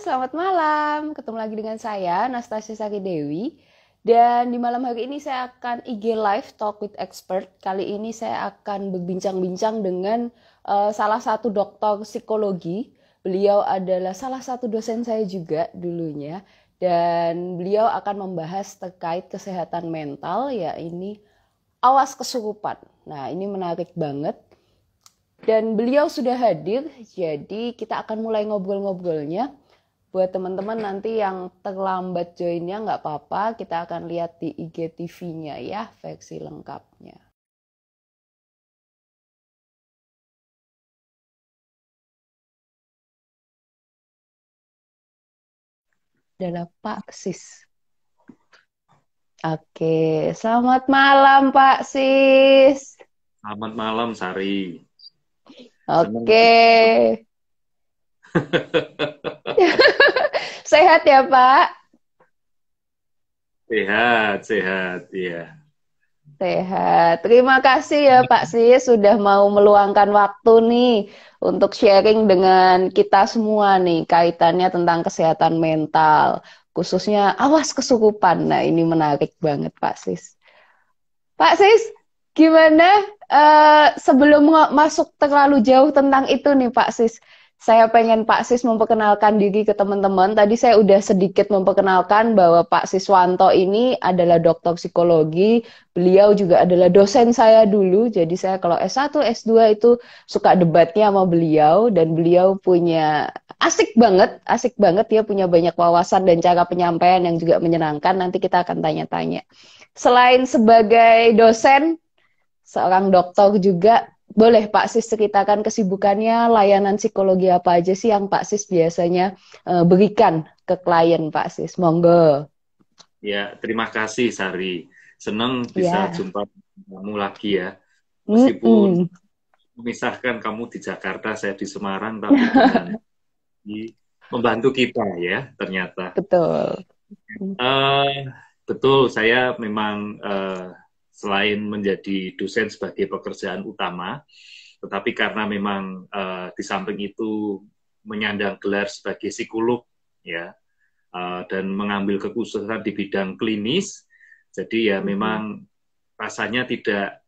selamat malam. Ketemu lagi dengan saya, Nastasia Sari Dewi. Dan di malam hari ini saya akan IG Live Talk with Expert. Kali ini saya akan berbincang-bincang dengan salah satu dokter psikologi. Beliau adalah salah satu dosen saya juga dulunya. Dan beliau akan membahas terkait kesehatan mental, ya ini awas kesurupan. Nah, ini menarik banget. Dan beliau sudah hadir, jadi kita akan mulai ngobrol-ngobrolnya. Buat teman-teman nanti yang terlambat joinnya nggak apa-apa, kita akan lihat di IGTV-nya ya, versi lengkapnya. Adalah Pak Sis. Oke, selamat malam Pak Sis. Selamat malam, Sari. Oke. Sehat ya Pak? Sehat, ya. Sehat. Terima kasih ya Pak Sis sudah mau meluangkan waktu nih untuk sharing dengan kita semua nih kaitannya tentang kesehatan mental, khususnya awas kesurupan. Nah, ini menarik banget Pak Sis. Pak Sis, gimana sebelum masuk terlalu jauh tentang itu nih Pak Sis? Saya pengen Pak Sis memperkenalkan diri ke teman-teman. Tadi saya udah sedikit memperkenalkan bahwa Pak Siswanto ini adalah dokter psikologi. Beliau juga adalah dosen saya dulu. Jadi saya kalau S1, S2 itu suka debatnya sama beliau. Dan beliau punya asik banget dia punya banyak wawasan dan cara penyampaian yang juga menyenangkan. Nanti kita akan tanya-tanya. Selain sebagai dosen, seorang dokter juga, boleh Pak Sis ceritakan kesibukannya, layanan psikologi apa aja sih yang Pak Sis biasanya berikan ke klien Pak Sis? Monggo. Ya, terima kasih, Sari. Senang bisa Ya. jumpa kamu lagi ya. Meskipun memisahkan kamu di Jakarta, saya di Semarang, tapi dengan membantu kita ya, ternyata. Betul. Betul, saya memang selain menjadi dosen sebagai pekerjaan utama, tetapi karena memang di samping itu menyandang gelar sebagai psikolog, ya, dan mengambil kekhususan di bidang klinis, jadi ya memang rasanya tidak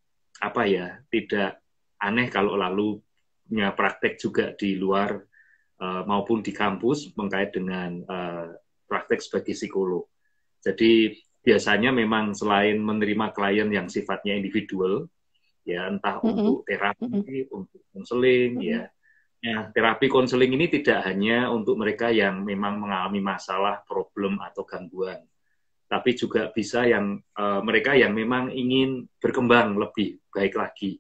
tidak aneh kalau lalu punya praktek juga di luar maupun di kampus mengkait dengan praktek sebagai psikolog. Jadi biasanya memang selain menerima klien yang sifatnya individual, ya entah untuk terapi, untuk konseling, ya. Nah, terapi konseling ini tidak hanya untuk mereka yang memang mengalami masalah, problem atau gangguan, tapi juga bisa yang mereka yang memang ingin berkembang lebih baik lagi.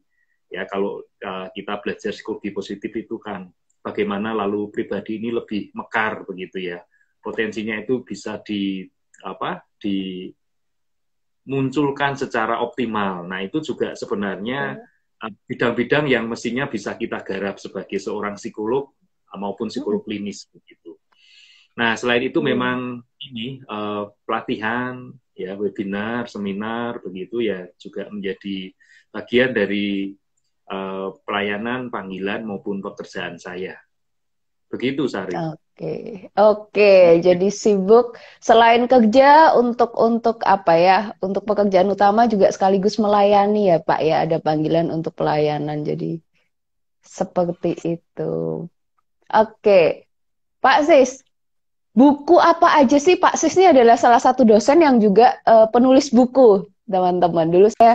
Ya, kalau kita belajar psikologi positif itu kan bagaimana lalu pribadi ini lebih mekar begitu ya. Potensinya itu bisa dimunculkan secara optimal. Nah, itu juga sebenarnya bidang-bidang yang mestinya bisa kita garap sebagai seorang psikolog maupun psikolog klinis begitu. Nah, selain itu memang ini pelatihan, ya webinar, seminar begitu ya juga menjadi bagian dari pelayanan, panggilan maupun pekerjaan saya. Begitu, Sari. Oke. Jadi sibuk selain kerja untuk apa ya? Untuk pekerjaan utama juga sekaligus melayani ya, Pak ya. Ada panggilan untuk pelayanan. Jadi seperti itu. Oke. Pak Sis, buku apa aja sih? Pak Sis ini adalah salah satu dosen yang juga penulis buku, teman-teman. Dulu saya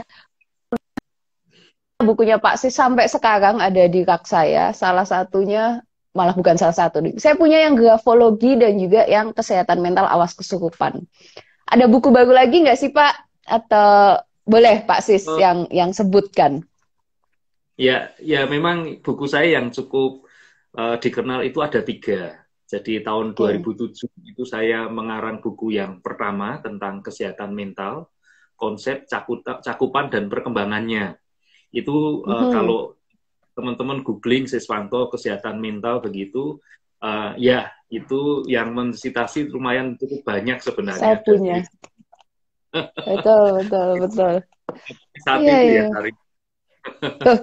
bukunya Pak Sis sampai sekarang ada di rak saya. Salah satunya, malah bukan salah satu. Saya punya yang grafologi dan juga yang kesehatan mental awas kesurupan. Ada buku baru lagi nggak sih Pak? Atau boleh Pak Sis yang sebutkan? Ya, memang buku saya yang cukup dikenal itu ada 3. Jadi tahun 2007 itu saya mengarang buku yang pertama tentang kesehatan mental, konsep, cakupan, dan perkembangannya. Itu kalau teman-teman googling Siswanto kesehatan mental begitu, ya itu yang mensitasi lumayan cukup banyak sebenarnya. Saya punya. Betul. Saat itu ya, Sari.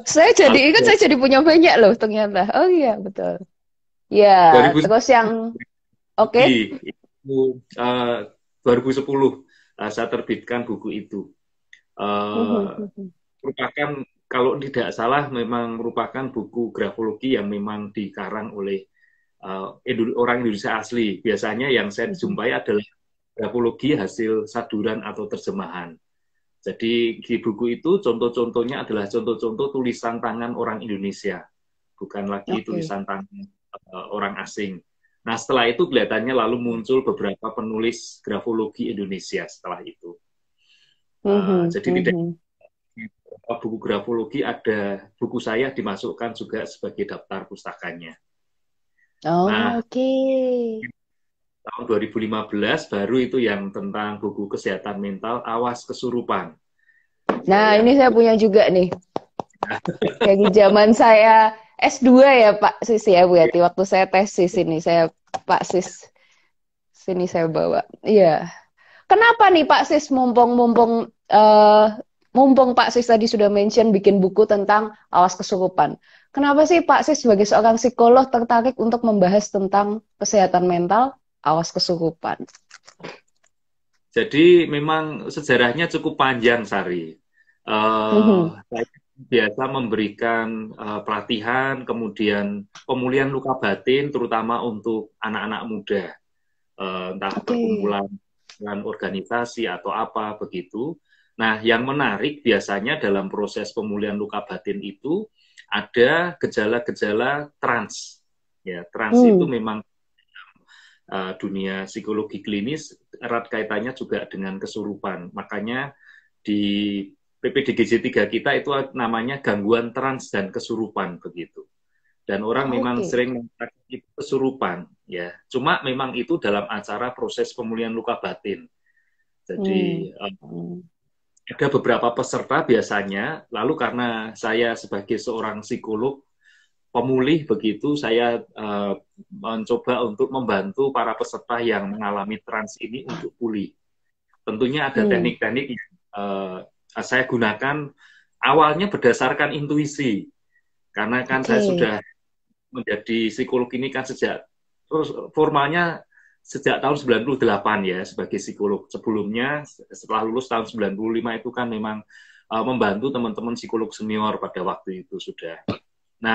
Saya jadi punya banyak loh ternyata. Oh iya, betul. Ya, terus yang Oke. Itu 2010 saya terbitkan buku itu. Merupakan kalau tidak salah memang merupakan buku grafologi yang memang dikarang oleh orang Indonesia asli. Biasanya yang saya jumpai adalah grafologi hasil saduran atau terjemahan. Jadi di buku itu contoh-contohnya adalah contoh-contoh tulisan tangan orang Indonesia, bukan lagi Oke. tulisan tangan orang asing. Nah setelah itu kelihatannya lalu muncul beberapa penulis grafologi Indonesia setelah itu. Jadi tidak buku grafologi ada buku saya dimasukkan juga sebagai daftar pustakanya. Nah Oke. tahun 2015 baru itu yang tentang buku kesehatan mental awas kesurupan. Nah, Saya ini saya punya juga nih. Dari zaman saya S2 ya Pak Sis ya berarti waktu saya tesis ini saya Pak Sis sini saya bawa. Iya. Kenapa nih Pak Sis mumpung mumpung Pak Sis tadi sudah mention bikin buku tentang awas kesurupan. Kenapa sih Pak Sis sebagai seorang psikolog tertarik untuk membahas tentang kesehatan mental awas kesurupan? Jadi memang sejarahnya cukup panjang, Sari. Saya biasa memberikan pelatihan, kemudian pemulihan luka batin, terutama untuk anak-anak muda, entah Oke. perkumpulan dengan organisasi atau apa begitu. Nah, yang menarik biasanya dalam proses pemulihan luka batin itu ada gejala-gejala trans. Ya, trans itu memang dunia psikologi klinis erat kaitannya juga dengan kesurupan. Makanya di PPDGJ 3 kita itu namanya gangguan trans dan kesurupan begitu. Dan orang memang Oke. sering mengatakan itu kesurupan, ya. Cuma memang itu dalam acara proses pemulihan luka batin. Hmm. Jadi ada beberapa peserta biasanya, lalu karena saya sebagai seorang psikolog pemulih begitu, saya mencoba untuk membantu para peserta yang mengalami trans ini untuk pulih. Tentunya ada teknik-teknik yang saya gunakan awalnya berdasarkan intuisi, karena kan saya Oke. sudah menjadi psikolog ini kan sejak terus formalnya sejak tahun 98 ya sebagai psikolog. Sebelumnya setelah lulus tahun 95 itu kan memang membantu teman-teman psikolog senior pada waktu itu sudah. Nah,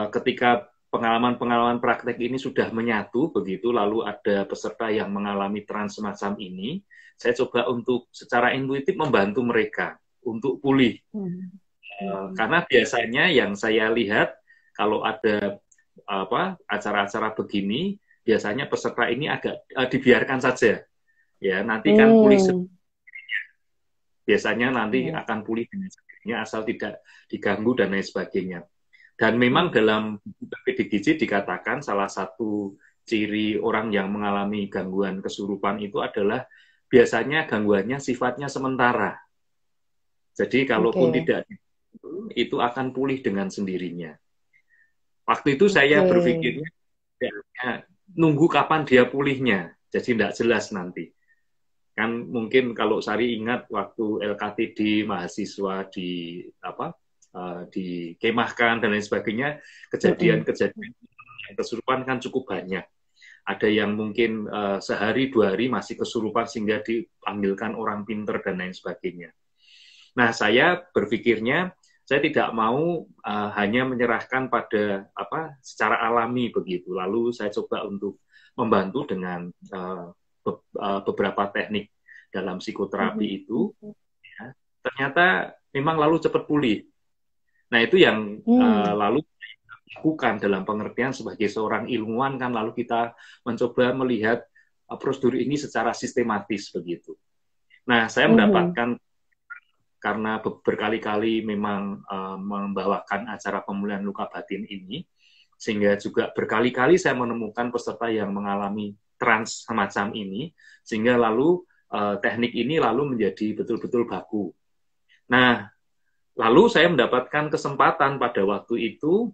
ketika pengalaman-pengalaman praktek ini sudah menyatu begitu, lalu ada peserta yang mengalami trans semacam ini, saya coba untuk secara intuitif membantu mereka untuk pulih. Karena biasanya yang saya lihat kalau ada acara-acara begini, biasanya peserta ini agak dibiarkan saja, ya nanti kan pulih. Biasanya nanti akan pulih dengan sendirinya asal tidak diganggu dan lain sebagainya. Dan memang dalam PDGJ dikatakan salah satu ciri orang yang mengalami gangguan kesurupan itu adalah biasanya gangguannya sifatnya sementara. Jadi kalaupun tidak itu akan pulih dengan sendirinya. Waktu itu saya berpikirnya nunggu kapan dia pulihnya, jadi tidak jelas nanti. Kan mungkin kalau Sari ingat waktu LKTD mahasiswa dikemahkan dan lain sebagainya, kejadian-kejadian yang kesurupan kan cukup banyak. Ada yang mungkin sehari 2 hari masih kesurupan sehingga dipanggilkan orang pinter dan lain sebagainya. Nah, saya berpikirnya saya tidak mau hanya menyerahkan pada secara alami begitu. Lalu saya coba untuk membantu dengan beberapa teknik dalam psikoterapi itu. Ya, ternyata memang lalu cepat pulih. Nah, itu yang lalu lakukan dalam pengertian sebagai seorang ilmuwan kan lalu kita mencoba melihat prosedur ini secara sistematis begitu. Nah, saya mendapatkan karena berkali-kali memang membawakan acara pemulihan luka batin ini, sehingga juga berkali-kali saya menemukan peserta yang mengalami trans semacam ini, sehingga lalu teknik ini lalu menjadi betul-betul baku. Nah, lalu saya mendapatkan kesempatan pada waktu itu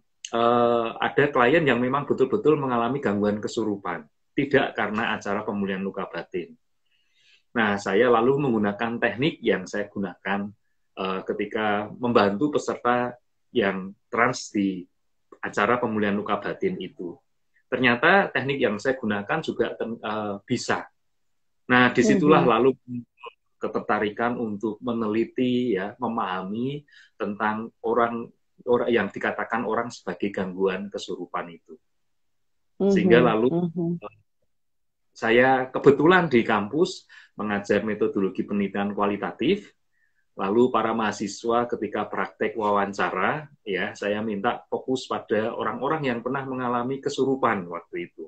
ada klien yang memang betul-betul mengalami gangguan kesurupan, tidak karena acara pemulihan luka batin. Nah, saya lalu menggunakan teknik yang saya gunakan ketika membantu peserta yang trans di acara pemulihan luka batin itu. ternyata teknik yang saya gunakan juga bisa. Nah, disitulah Mhm. lalu ketertarikan untuk meneliti, ya, memahami tentang orang yang dikatakan orang sebagai gangguan kesurupan itu. Sehingga Mhm. lalu Mhm. saya kebetulan di kampus mengajar metodologi penelitian kualitatif. Lalu para mahasiswa ketika praktek wawancara, ya, saya minta fokus pada orang-orang yang pernah mengalami kesurupan waktu itu.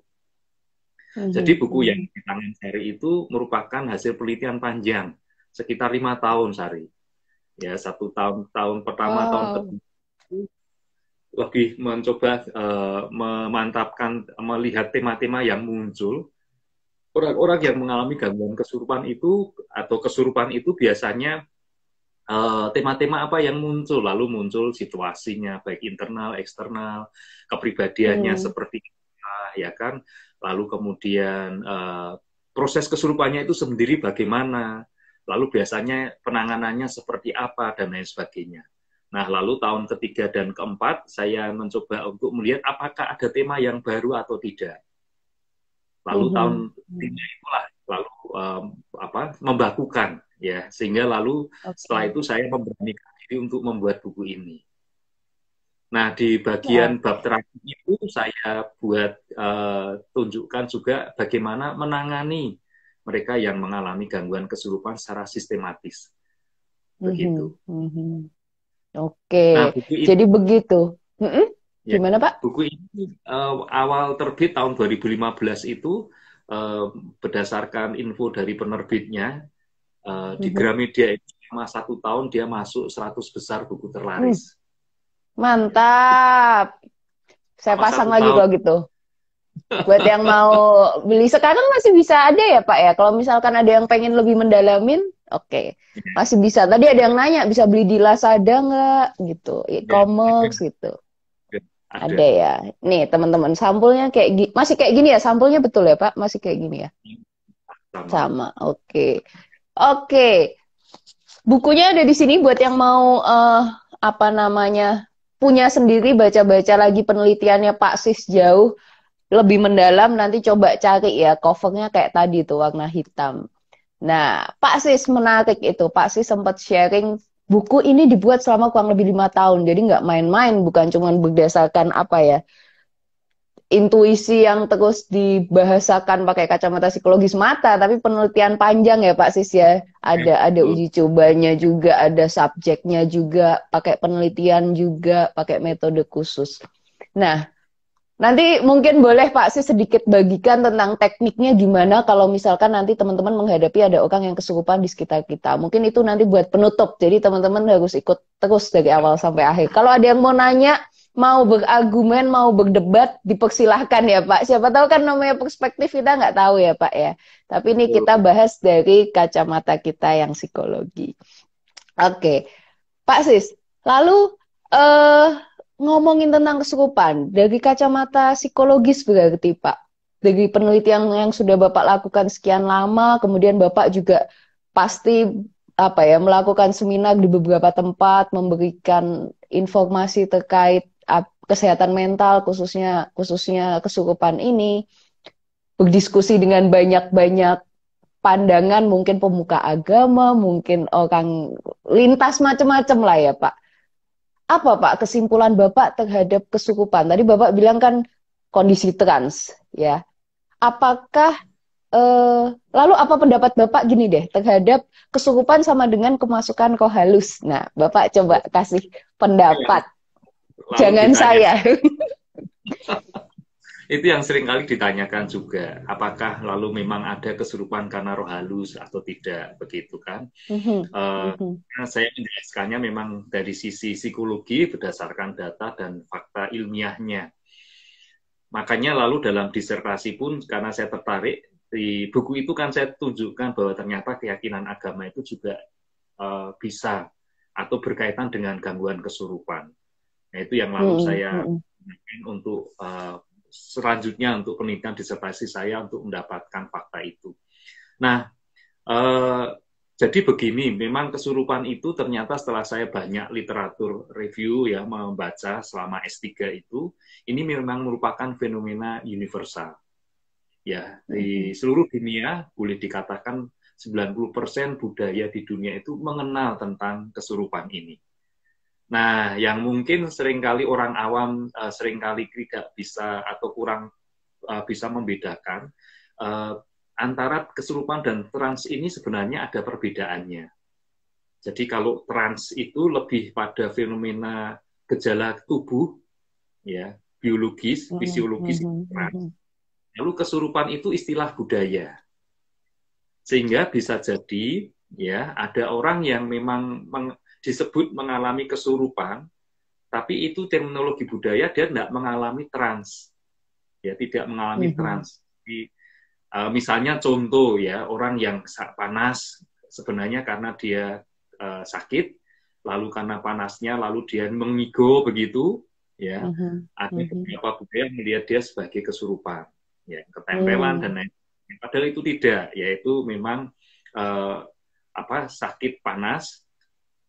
Jadi Mhm. buku yang Mhm. di tangan Sari itu merupakan hasil penelitian panjang, sekitar 5 tahun, Sari. Ya, 1 tahun pertama, tahun Wow. kedua lebih mencoba memantapkan, melihat tema-tema yang muncul. Orang-orang yang mengalami gangguan kesurupan itu atau kesurupan itu biasanya tema-tema apa yang muncul, lalu muncul situasinya, baik internal, eksternal, kepribadiannya Hmm. seperti apa, ya kan, lalu kemudian proses kesurupannya itu sendiri bagaimana, lalu biasanya penanganannya seperti apa, dan lain sebagainya. Nah, lalu tahun ketiga dan keempat, saya mencoba untuk melihat apakah ada tema yang baru atau tidak. Lalu tahun Mhm. ketiga Mhm. itulah lalu membakukan, ya, sehingga lalu setelah Oke. itu saya memberanikan diri untuk membuat buku ini. Nah, di Wow. bagian bab terakhir itu saya buat tunjukkan juga bagaimana menangani mereka yang mengalami gangguan kesurupan secara sistematis, begitu. Mhm. Mhm. Oke, Nah, buku ini, jadi begitu. Mm-mm. ya, Gimana, Pak? buku ini awal terbit tahun 2015 itu eh, berdasarkan info dari penerbitnya, di Mhm. Gramedia itu selama 1 tahun dia masuk 100 besar buku Hmm, terlaris. Ya, mantap. Saya selama pasang satu lagi tahun. kalau gitu. Buat yang mau beli sekarang masih bisa ada ya, Pak ya. Kalau misalkan ada yang pengen lebih mendalamin, oke. Masih bisa. Tadi ada yang nanya, bisa beli di Lazada nggak? Gitu. Ya, E-commerce gitu. Ada ada. ya. Nih, teman-teman, sampulnya kayak masih kayak gini ya? Sampulnya betul ya, Pak? Masih kayak gini ya? Sama. Sama. Oke. Oke. Bukunya ada di sini buat yang mau apa namanya punya sendiri baca-baca lagi penelitiannya Pak Sis jauh lebih mendalam nanti coba cari ya covernya kayak tadi tuh warna hitam. Nah Pak Sis menarik itu Pak Sis sempat sharing buku ini dibuat selama kurang lebih 5 tahun jadi nggak main-main bukan cuma berdasarkan apa ya intuisi yang terus dibahasakan pakai kacamata psikologis mata, tapi penelitian panjang ya Pak Sis ya. Ya, Ada betul. uji cobanya juga, ada subjeknya juga, pakai penelitian juga, pakai metode khusus. Nah, nanti mungkin boleh Pak Sis sedikit bagikan tentang tekniknya gimana kalau misalkan nanti teman-teman menghadapi ada orang yang kesurupan di sekitar kita. Mungkin itu nanti buat penutup. Jadi teman-teman harus ikut terus dari awal sampai akhir. Kalau ada yang mau nanya, mau berargumen, mau berdebat, dipersilahkan ya Pak. Siapa tahu kan namanya perspektif kita nggak tahu ya Pak ya. Tapi ini kita Betul. bahas dari kacamata kita yang psikologi. Oke, Pak Sis. Lalu eh ngomongin tentang kesurupan dari kacamata psikologis berarti Pak. Dari penelitian yang sudah Bapak lakukan sekian lama, kemudian Bapak juga pasti apa ya melakukan seminar di beberapa tempat, memberikan informasi terkait kesehatan mental khususnya khususnya kesurupan ini, berdiskusi dengan banyak-banyak pandangan mungkin pemuka agama, mungkin orang lintas macam-macam lah ya Pak. Apa Pak kesimpulan Bapak terhadap kesurupan? Tadi Bapak bilang kan kondisi trans, ya. Apakah lalu apa pendapat Bapak gini deh terhadap kesurupan sama dengan kemasukan roh halus? Nah, Bapak coba kasih Yang pendapat. lalu Jangan ditanya, saya. itu yang sering kali ditanyakan juga, apakah lalu memang ada kesurupan karena roh halus atau tidak, begitu kan? Mhm, Uh, mhm, saya menjelaskannya memang dari sisi psikologi berdasarkan data dan fakta ilmiahnya. Makanya lalu dalam disertasi pun karena saya tertarik di buku itu kan saya tunjukkan bahwa ternyata keyakinan agama itu juga bisa atau berkaitan dengan gangguan kesurupan. Nah, itu yang lalu mhm, saya mhm, untuk selanjutnya untuk penelitian disertasi saya untuk mendapatkan fakta itu. Nah, Jadi begini, memang kesurupan itu ternyata setelah saya banyak literatur review ya membaca selama S3 itu, ini memang merupakan fenomena universal. Ya, di Mhm. seluruh dunia boleh dikatakan 90% budaya di dunia itu mengenal tentang kesurupan ini. Nah, yang mungkin seringkali orang awam seringkali tidak bisa atau kurang bisa membedakan uh, antara kesurupan dan trans ini sebenarnya ada perbedaannya. Jadi kalau trans itu lebih pada fenomena gejala tubuh, ya, biologis, Mhm. fisiologis Mhm. trans. Mhm. Lalu kesurupan itu istilah budaya. Sehingga bisa jadi ya ada orang yang memang disebut mengalami kesurupan, tapi itu terminologi budaya dia tidak mengalami trans, ya tidak mengalami Mhm. trans. Jadi, misalnya contoh ya orang yang panas sebenarnya karena dia sakit, lalu karena panasnya lalu dia mengigo begitu, ya Mhm. ada Mhm. beberapa budaya melihat dia sebagai kesurupan, ya ketempelan dan Mhm. lain. Padahal itu tidak, yaitu memang eh, sakit panas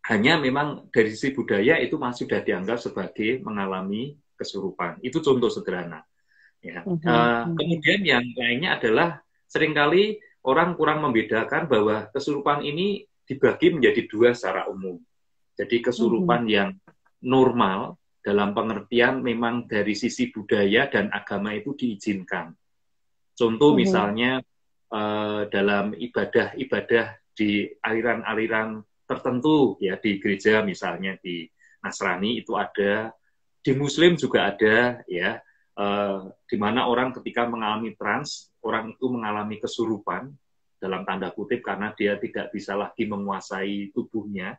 hanya memang dari sisi budaya itu masih sudah dianggap sebagai mengalami kesurupan. Itu contoh sederhana. Ya. Mhm. Mhm. Kemudian yang lainnya adalah seringkali orang kurang membedakan bahwa kesurupan ini dibagi menjadi dua secara umum. Jadi Mhm. kesurupan yang normal dalam pengertian memang dari sisi budaya dan agama itu diizinkan. Contoh Mhm. misalnya dalam ibadah-ibadah di aliran-aliran tertentu ya di gereja misalnya di Nasrani itu ada, di Muslim juga ada ya, di mana orang ketika mengalami trans, orang itu mengalami kesurupan dalam tanda kutip karena dia tidak bisa lagi menguasai tubuhnya,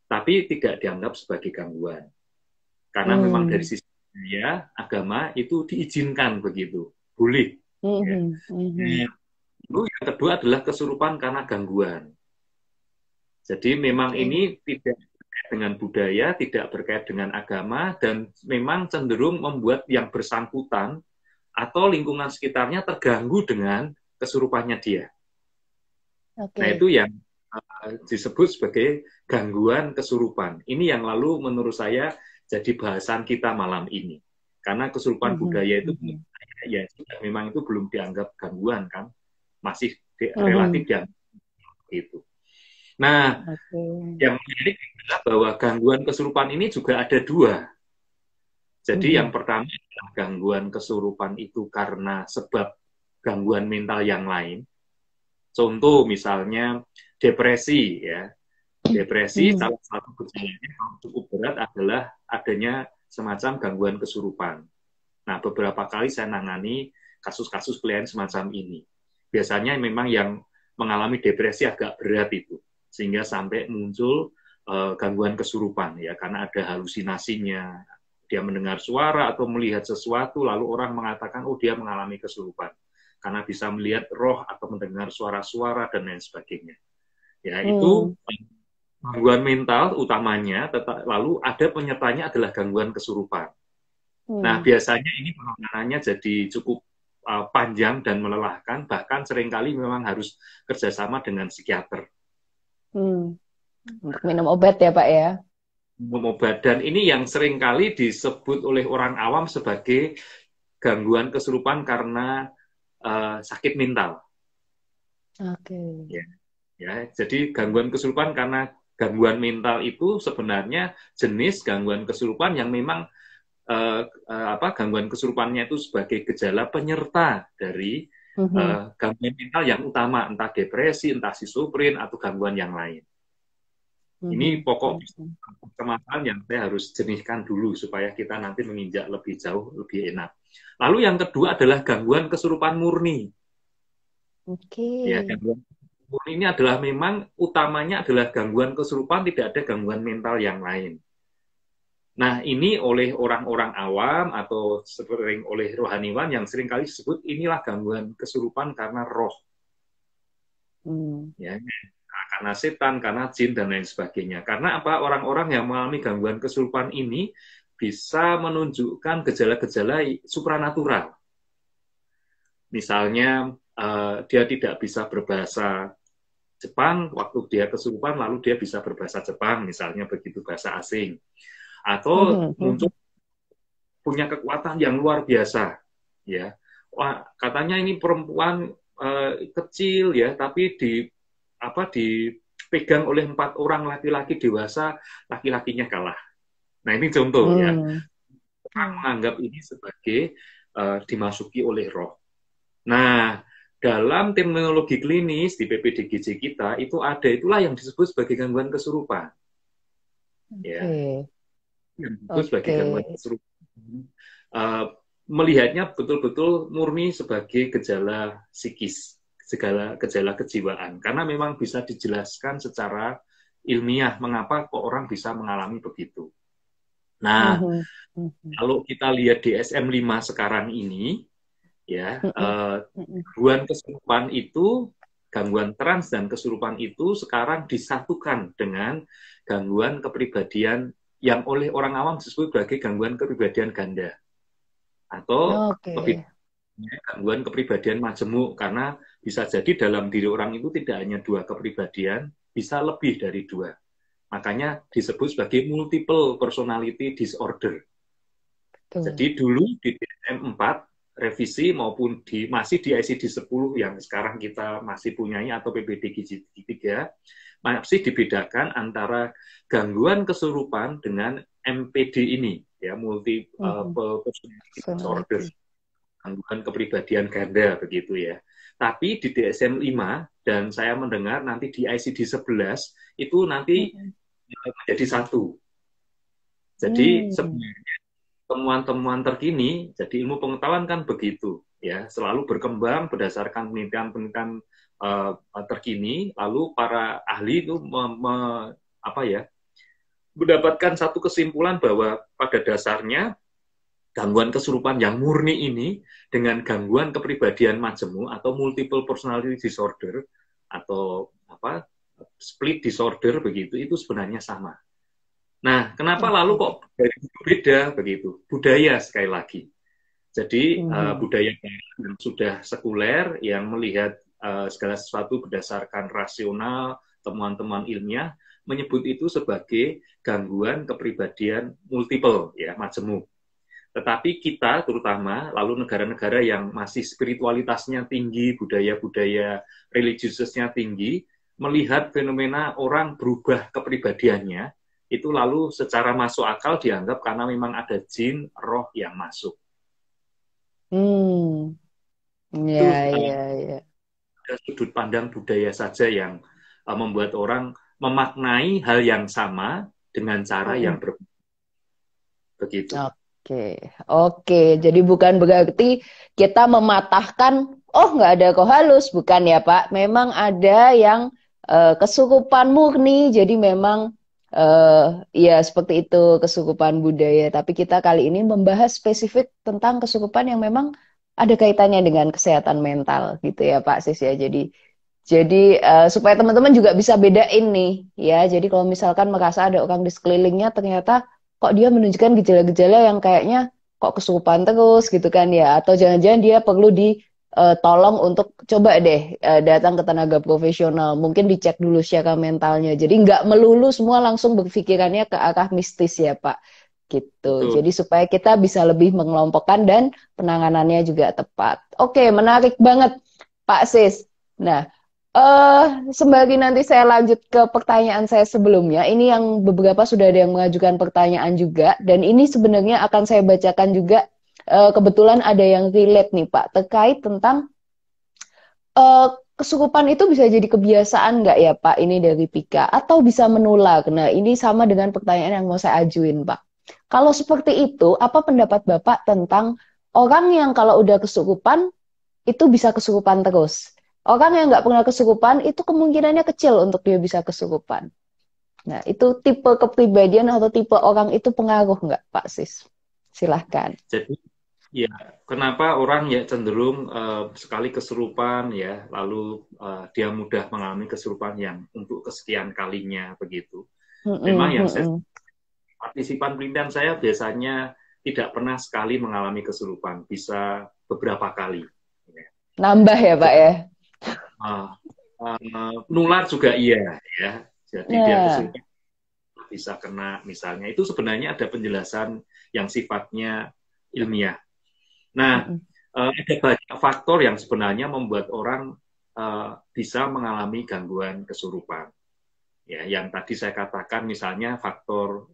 tapi tidak dianggap sebagai gangguan. Karena memang dari Mhm. sisi ya agama itu diizinkan begitu, boleh. Ya. Mhm. Mhm. Nah, lalu yang kedua adalah kesurupan karena gangguan. Jadi memang Oke. ini tidak berkait dengan budaya, tidak berkait dengan agama, dan memang cenderung membuat yang bersangkutan atau lingkungan sekitarnya terganggu dengan kesurupannya dia. Nah Oke. itu yang disebut sebagai gangguan kesurupan. Ini yang lalu menurut saya jadi bahasan kita malam ini. Karena kesurupan Mhm. budaya itu Mhm. ya memang itu belum dianggap gangguan kan, masih relatif Mhm. dianggap itu. Nah, Oke. yang menarik adalah bahwa gangguan kesurupan ini juga ada dua. Jadi yang Mhm. pertama adalah gangguan kesurupan itu karena sebab gangguan mental yang lain. Contoh misalnya depresi ya. Depresi Mhm. salah satu gejalanya yang cukup berat adalah adanya semacam gangguan kesurupan. Nah, beberapa kali saya nangani kasus-kasus klien semacam ini. Biasanya memang yang mengalami depresi agak berat itu, sehingga sampai muncul gangguan kesurupan ya, karena ada halusinasinya. Dia mendengar suara atau melihat sesuatu, lalu orang mengatakan, oh dia mengalami kesurupan. Karena bisa melihat roh atau mendengar suara-suara dan lain sebagainya. Ya, itu Mhm. gangguan mental utamanya, lalu ada penyertanya adalah gangguan kesurupan. Nah, Mhm. biasanya ini penanganannya jadi cukup panjang dan melelahkan, bahkan seringkali memang harus kerjasama dengan psikiater. Mhm. Untuk minum obat ya, Pak ya. Obat. Dan ini yang seringkali disebut oleh orang awam sebagai gangguan kesurupan karena sakit mental. Oke. Ya, ya. Jadi gangguan kesurupan karena gangguan mental itu sebenarnya jenis gangguan kesurupan yang memang gangguan kesurupannya itu sebagai gejala penyerta dari Mhm. gangguan mental yang utama, entah depresi, entah schizofren, atau gangguan yang lain. Ini Mhm. pokok Mhm. permasalahan yang saya harus jernihkan dulu supaya kita nanti menginjak lebih jauh, lebih enak. Lalu yang kedua adalah gangguan kesurupan murni. Oke. Ya, gangguan murni ini adalah memang utamanya adalah gangguan kesurupan, tidak ada gangguan mental yang lain. Nah, ini oleh orang-orang awam atau sering oleh rohaniwan yang seringkali disebut inilah gangguan kesurupan karena roh, Hmm. ya, karena setan, karena jin dan lain sebagainya. Karena apa? Orang-orang yang mengalami gangguan kesurupan ini bisa menunjukkan gejala-gejala supranatural. Misalnya dia tidak bisa berbahasa Jepang, waktu dia kesurupan lalu dia bisa berbahasa Jepang, misalnya begitu, bahasa asing. Atau muncul punya kekuatan yang luar biasa, ya. Wah, katanya ini perempuan kecil ya, tapi dipegang oleh 4 orang laki-laki dewasa, laki-lakinya kalah. Nah, ini contoh ya. Orang menganggap ini sebagai dimasuki oleh roh. Nah, dalam terminologi klinis di PPDGJ kita itu ada, itulah yang disebut sebagai gangguan kesurupan. Ya. Yang disebut sebagai gangguan kesurupan. Melihatnya betul-betul murni sebagai gejala psikis, gejala kejiwaan. Karena memang bisa dijelaskan secara ilmiah mengapa kok orang bisa mengalami begitu. Nah, kalau kita lihat DSM-5 sekarang ini, ya, gangguan trans dan kesurupan itu sekarang disatukan dengan gangguan kepribadian yang oleh orang awam disebut sebagai gangguan kepribadian ganda atau gangguan kepribadian majemuk, karena bisa jadi dalam diri orang itu tidak hanya 2 kepribadian, bisa lebih dari 2. Makanya disebut sebagai multiple personality disorder. Jadi dulu di DSM-4 revisi maupun masih di ICD-10 yang sekarang kita masih punyai atau PPDGJ-3 masih dibedakan antara gangguan kesurupan dengan MPD ini, ya, multiple personality disorder, gangguan kepribadian ganda begitu ya. Tapi di DSM-5 dan saya mendengar nanti di ICD-11 itu nanti menjadi satu. Jadi sebenarnya temuan-temuan terkini, jadi ilmu pengetahuan kan begitu, ya, selalu berkembang berdasarkan penelitian-penelitian terkini, lalu para ahli itu mendapatkan satu kesimpulan bahwa pada dasarnya gangguan kesurupan yang murni ini dengan gangguan kepribadian majemuk atau multiple personality disorder atau split disorder begitu, itu sebenarnya sama. Nah, kenapa lalu kok beda begitu? Budaya sekali lagi. Jadi budaya yang sudah sekuler yang melihat segala sesuatu berdasarkan rasional, temuan-temuan ilmiah, menyebut itu sebagai gangguan kepribadian multiple, ya, majemuk. Tetapi kita terutama, lalu negara-negara yang masih spiritualitasnya tinggi, budaya-budaya religiusnya tinggi, melihat fenomena orang berubah kepribadiannya, itu lalu secara masuk akal dianggap karena memang ada jin, roh yang masuk. Itu ada sudut pandang budaya saja yang membuat orang memaknai hal yang sama dengan cara yang berbeda. Begitu. Oke. Jadi bukan berarti kita mematahkan, oh nggak ada roh halus, bukan ya Pak. Memang ada yang kesurupan murni, jadi memang ya seperti itu kesurupan budaya. Tapi kita kali ini membahas spesifik tentang kesurupan yang memang ada kaitannya dengan kesehatan mental gitu ya Pak Sis ya. Jadi supaya teman-teman juga bisa bedain nih ya. Jadi kalau misalkan merasa ada orang di sekelilingnya ternyata kok dia menunjukkan gejala-gejala yang kayaknya kok kesurupan terus gitu kan ya. Atau jangan-jangan dia perlu tolong untuk coba deh datang ke tenaga profesional. Mungkin dicek dulu secara mentalnya. Jadi nggak melulu semua langsung berpikirannya ke arah mistis ya Pak. Gitu. Jadi supaya kita bisa lebih mengelompokkan dan penanganannya juga tepat. Oke, menarik banget Pak Sis. Nah, sembari nanti saya lanjut ke pertanyaan saya sebelumnya, ini yang beberapa sudah ada yang mengajukan pertanyaan juga, dan ini sebenarnya akan saya bacakan juga. Kebetulan ada yang relate nih Pak, terkait tentang kesurupan itu bisa jadi kebiasaan nggak ya Pak, ini dari Pika, atau bisa menular. Nah, ini sama dengan pertanyaan yang mau saya ajuin Pak. Kalau seperti itu, apa pendapat Bapak tentang orang yang kalau udah kesurupan, itu bisa kesurupan terus? Orang yang nggak pernah kesurupan, itu kemungkinannya kecil untuk dia bisa kesurupan. Nah, itu tipe kepribadian atau tipe orang itu pengaruh nggak Pak Sis? Silahkan. Jadi, ya, kenapa orang ya cenderung sekali kesurupan ya, lalu dia mudah mengalami kesurupan yang untuk kesekian kalinya begitu. Memang yang partisipan penelitian saya biasanya tidak pernah sekali mengalami kesurupan, bisa beberapa kali. Nambah ya Pak ya? Nular juga iya ya. Jadi dia Nah, kesulitan bisa kena misalnya. Itu sebenarnya ada penjelasan yang sifatnya ilmiah. Nah, mm-mm, ada banyak faktor yang sebenarnya membuat orang bisa mengalami gangguan kesurupan. Ya, yang tadi saya katakan misalnya faktor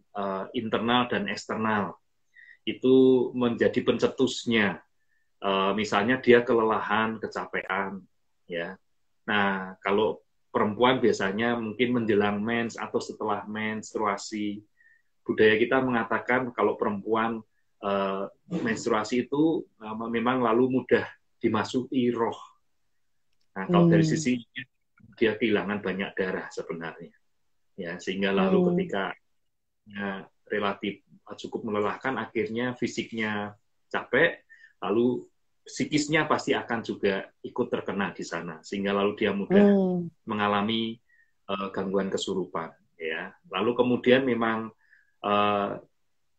internal dan eksternal itu menjadi pencetusnya. Misalnya dia kelelahan, kecapean, ya. Nah, kalau perempuan biasanya mungkin menjelang mens atau setelah menstruasi, budaya kita mengatakan kalau perempuan menstruasi itu memang lalu mudah dimasuki roh. Nah, kalau dari mm, sisi dia kehilangan banyak darah sebenarnya, ya sehingga lalu mm, ketika relatif cukup melelahkan, akhirnya fisiknya capek, lalu psikisnya pasti akan juga ikut terkena di sana, sehingga lalu dia mudah mm, mengalami gangguan kesurupan. Ya, lalu kemudian memang uh,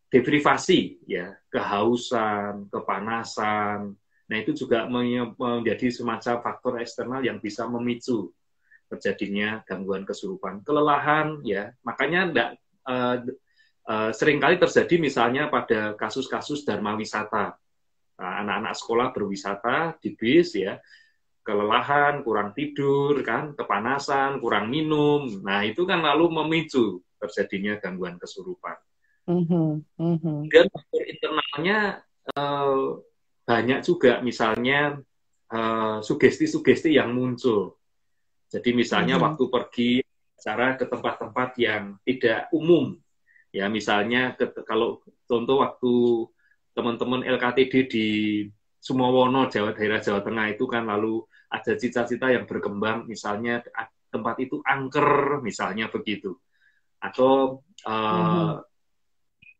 deprivasi, ya, kehausan, kepanasan. Nah itu juga menjadi semacam faktor eksternal yang bisa memicu terjadinya gangguan kesurupan, kelelahan, ya. Makanya enggak, seringkali terjadi misalnya pada kasus-kasus dharma wisata. Nah, anak-anak sekolah berwisata di bis ya, kelelahan, kurang tidur, kan, kepanasan, kurang minum. Nah, itu kan lalu memicu terjadinya gangguan kesurupan. mhm, mhm, Dan faktor internalnya eh, banyak juga, misalnya sugesti-sugesti yang muncul. Jadi misalnya mhm, waktu pergi acara ke tempat-tempat yang tidak umum, ya misalnya kalau contoh waktu teman-teman LKTD di Sumowono, daerah Jawa Tengah itu kan lalu ada cita-cita yang berkembang, misalnya tempat itu angker, misalnya begitu, atau mhm,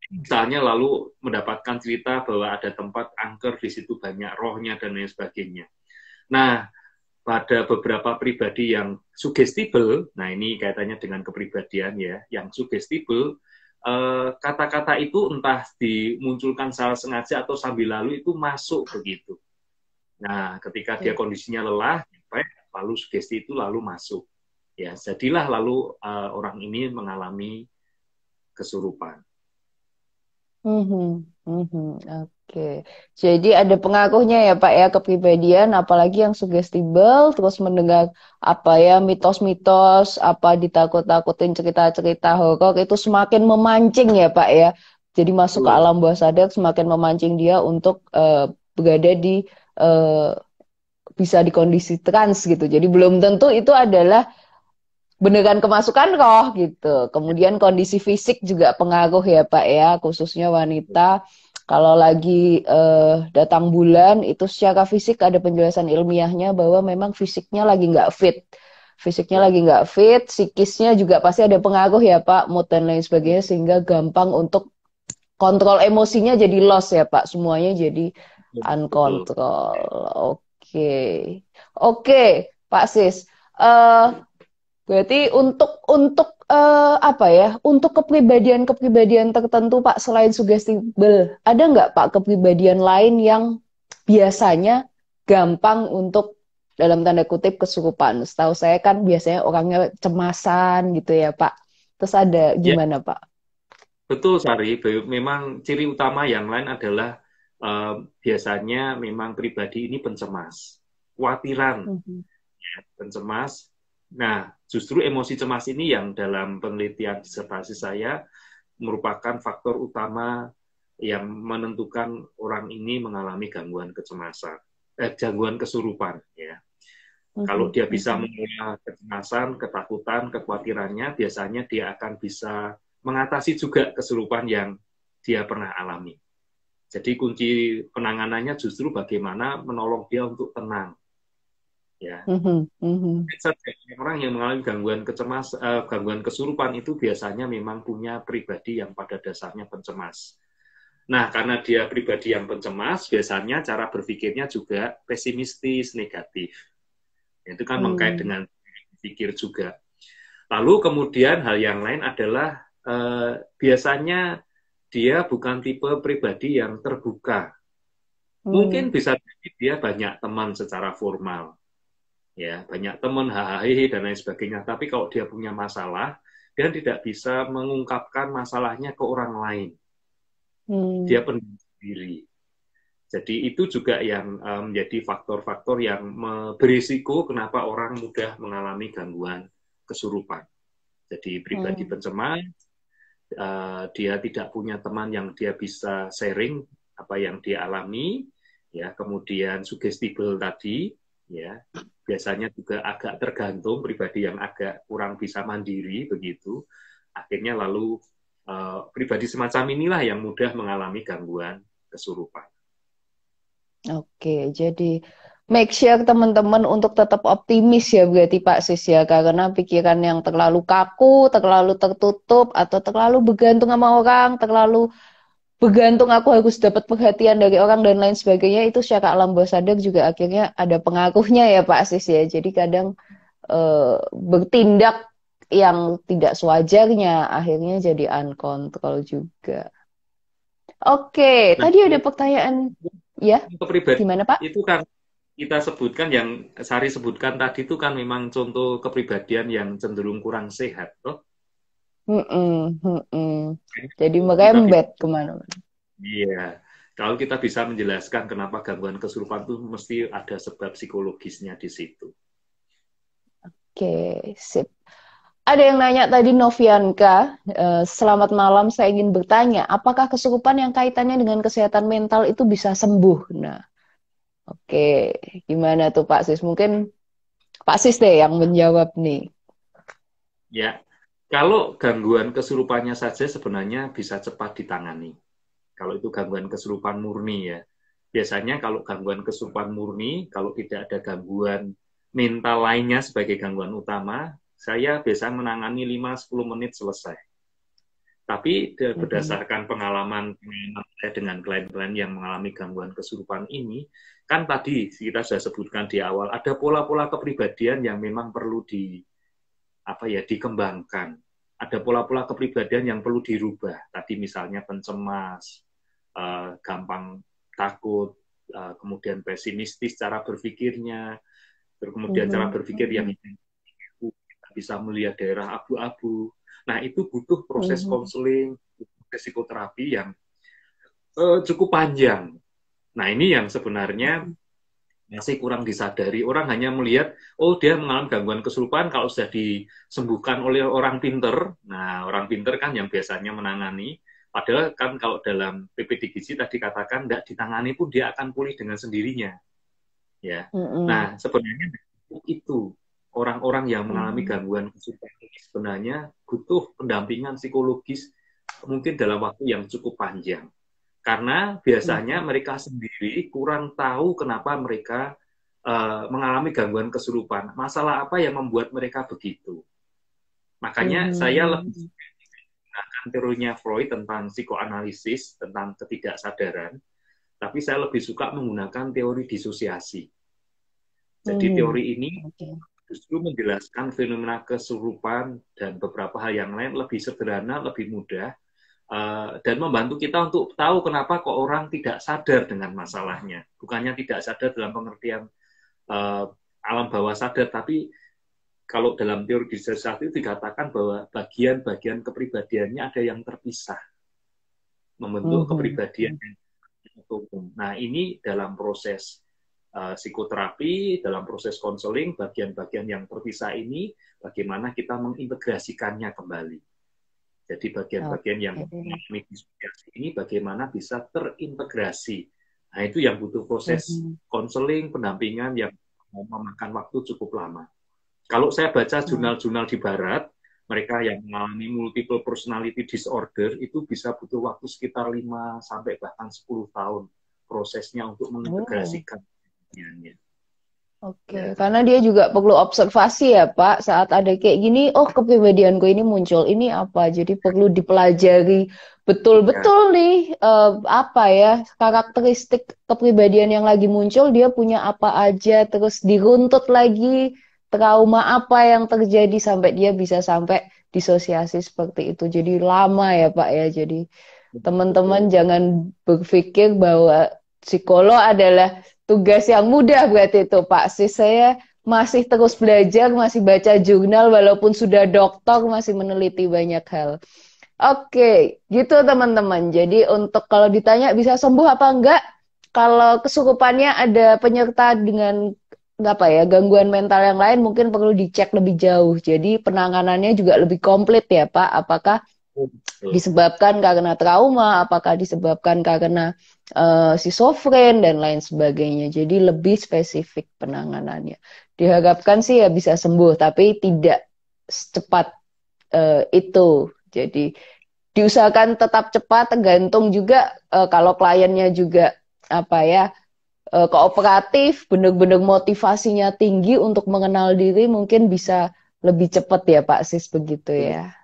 misalnya lalu mendapatkan cerita bahwa ada tempat angker di situ banyak rohnya dan lain sebagainya. Nah, pada beberapa pribadi yang sugestibel, nah ini kaitannya dengan kepribadian ya, yang sugestibel, kata-kata itu entah dimunculkan secara sengaja atau sambil lalu itu masuk begitu. Nah, ketika dia kondisinya lelah, lalu sugesti itu lalu masuk. Ya, jadilah lalu orang ini mengalami kesurupan. mhm, mhm. Oke, jadi ada pengaruhnya ya Pak ya kepribadian, apalagi yang sugestible, terus mendengar apa ya mitos-mitos, apa ditakut-takutin cerita-cerita horor itu semakin memancing ya Pak ya. Jadi masuk ke Betul. alam bawah sadar semakin memancing dia untuk berada di eh, bisa di kondisi trans gitu. Jadi belum tentu itu adalah beneran kemasukan roh gitu. Kemudian kondisi fisik juga pengaruh ya Pak ya, khususnya wanita. Kalau lagi datang bulan itu secara fisik ada penjelasan ilmiahnya bahwa memang fisiknya lagi nggak fit. Fisiknya Ya, lagi nggak fit, psikisnya juga pasti ada pengaruh ya Pak, mood dan lain sebagainya sehingga gampang untuk kontrol emosinya jadi loss ya Pak, semuanya jadi betul. uncontrol. Oke, oke Pak Sis. Eh Berarti untuk apa ya? Untuk kepribadian-kepribadian tertentu Pak selain sugestible, ada nggak Pak kepribadian lain yang biasanya gampang untuk dalam tanda kutip kesurupan? Setahu saya kan biasanya orangnya cemasan gitu ya Pak. Terus ada Ya, gimana Pak? betul Sari. Memang ciri utama yang lain adalah biasanya memang pribadi ini pencemas, khawatiran, Mhm. pencemas. Nah, justru emosi cemas ini yang dalam penelitian disertasi saya merupakan faktor utama yang menentukan orang ini mengalami gangguan kecemasan, gangguan kesurupan. Ya, kalau Mhm. dia bisa Mhm. mengelola kecemasan, ketakutan, kekhawatirannya, biasanya dia akan bisa mengatasi juga kesurupan yang dia pernah alami. Jadi kunci penanganannya justru bagaimana menolong dia untuk tenang. Ya, Mhm. Mhm. orang yang mengalami gangguan kesurupan itu biasanya memang punya pribadi yang pada dasarnya pencemas. Nah, karena dia pribadi yang pencemas, biasanya cara berpikirnya juga pesimistis, negatif. Itu kan mengkait Mhm. dengan pikir juga. Lalu kemudian hal yang lain adalah biasanya dia bukan tipe pribadi yang terbuka. Mungkin Mhm. bisa jadi dia banyak teman secara formal, ya banyak teman, hahaha dan lain sebagainya. Tapi kalau dia punya masalah, dia tidak bisa mengungkapkan masalahnya ke orang lain. Dia pendam sendiri. Jadi itu juga yang menjadi faktor-faktor yang berisiko kenapa orang mudah mengalami gangguan kesurupan. Jadi pribadi pencemas, dia tidak punya teman yang dia bisa sharing apa yang dia alami, ya kemudian sugestible tadi, ya biasanya juga agak tergantung pribadi yang agak kurang bisa mandiri begitu, akhirnya lalu pribadi semacam inilah yang mudah mengalami gangguan kesurupan. Oke, jadi make sure teman-teman untuk tetap optimis ya berarti Pak Sis ya, karena pikiran yang terlalu kaku, terlalu tertutup, atau terlalu bergantung sama orang, terlalu bergantung aku harus dapat perhatian dari orang dan lain sebagainya, itu secara alam bawah sadar juga akhirnya ada pengaruhnya ya Pak Sis ya. Jadi kadang bertindak yang tidak sewajarnya akhirnya jadi uncontrol juga. Oke, Nah, tadi ada pertanyaan ya, gimana kepribadian Pak? itu kan kita sebutkan yang Sari sebutkan tadi itu kan memang contoh kepribadian yang cenderung kurang sehat, toh? Jadi Kita bisa, merembet kemana-mana. iya. Kalau kita bisa menjelaskan kenapa gangguan kesurupan itu mesti ada sebab psikologisnya di situ. Oke, sip. Ada yang nanya tadi Novianka, selamat malam, saya ingin bertanya, apakah kesurupan yang kaitannya dengan kesehatan mental itu bisa sembuh? Nah, oke, gimana tuh Pak Sis? Mungkin Pak Sis deh yang menjawab nih. Ya, kalau gangguan kesurupannya saja sebenarnya bisa cepat ditangani. Kalau itu gangguan kesurupan murni ya. Biasanya kalau gangguan kesurupan murni, kalau tidak ada gangguan mental lainnya sebagai gangguan utama, saya biasa menangani 5-10 menit selesai. Tapi berdasarkan pengalaman saya dengan klien-klien yang mengalami gangguan kesurupan ini, kan tadi kita sudah sebutkan di awal, ada pola-pola kepribadian yang memang perlu dikembangkan. Ada pola-pola kepribadian yang perlu dirubah. Tadi misalnya pencemas, gampang takut, kemudian pesimistis cara berpikirnya, kemudian cara berpikir yang bisa melihat daerah abu-abu. Nah, itu butuh proses konseling, proses psikoterapi yang cukup panjang. Nah, ini yang sebenarnya masih kurang disadari. Orang hanya melihat, oh dia mengalami gangguan kesurupan kalau sudah disembuhkan oleh orang pinter. Nah, orang pinter kan yang biasanya menangani. Padahal kan kalau dalam PPDGJ tadi katakan, tidak ditangani pun dia akan pulih dengan sendirinya. Ya. Nah, sebenarnya itu orang-orang yang mengalami gangguan kesurupan ini sebenarnya butuh pendampingan psikologis mungkin dalam waktu yang cukup panjang. Karena biasanya mereka sendiri kurang tahu kenapa mereka mengalami gangguan kesurupan. Masalah apa yang membuat mereka begitu. Makanya saya lebih menggunakan teorinya Freud tentang psikoanalisis, tentang ketidaksadaran. Tapi saya lebih suka menggunakan teori disosiasi. Jadi teori ini justru menjelaskan fenomena kesurupan dan beberapa hal yang lain lebih sederhana, lebih mudah, dan membantu kita untuk tahu kenapa kok orang tidak sadar dengan masalahnya. Bukannya tidak sadar dalam pengertian alam bawah sadar, tapi kalau dalam teori disosiasi itu dikatakan bahwa bagian-bagian kepribadiannya ada yang terpisah, membentuk kepribadian yang umum. Nah, ini dalam proses psikoterapi, dalam proses konseling, bagian-bagian yang terpisah ini, bagaimana kita mengintegrasikannya kembali. Jadi bagian-bagian yang mengalami disosiasi ini bagaimana bisa terintegrasi. Nah, itu yang butuh proses konseling, pendampingan yang memakan waktu cukup lama. Kalau saya baca jurnal-jurnal di Barat, mereka yang mengalami multiple personality disorder itu bisa butuh waktu sekitar 5 sampai bahkan 10 tahun prosesnya untuk mengintegrasikan. Oke, karena dia juga perlu observasi ya Pak, saat ada kayak gini, oh kepribadianku ini muncul, ini apa? Jadi perlu dipelajari betul-betul nih, apa ya, karakteristik kepribadian yang lagi muncul, dia punya apa aja, terus diruntut lagi, trauma apa yang terjadi sampai dia bisa sampai disosiasi seperti itu. Jadi lama ya Pak ya, jadi teman-teman jangan berpikir bahwa psikolog adalah tugas yang mudah berarti itu Pak Sis. Saya masih terus belajar, masih baca jurnal, walaupun sudah doktor, masih meneliti banyak hal. Oke, gitu teman-teman. Jadi untuk kalau ditanya bisa sembuh apa enggak, kalau kesurupannya ada penyerta dengan apa ya gangguan mental yang lain, mungkin perlu dicek lebih jauh. Jadi penanganannya juga lebih komplit ya Pak. Apakah Betul. disebabkan karena trauma, apakah disebabkan karena schizofren dan lain sebagainya. Jadi lebih spesifik penanganannya. Diharapkan sih ya bisa sembuh, tapi tidak secepat itu. Jadi diusahakan tetap cepat, tergantung juga kalau kliennya juga apa ya kooperatif, benar-benar motivasinya tinggi untuk mengenal diri, mungkin bisa lebih cepat ya Pak Sis begitu ya.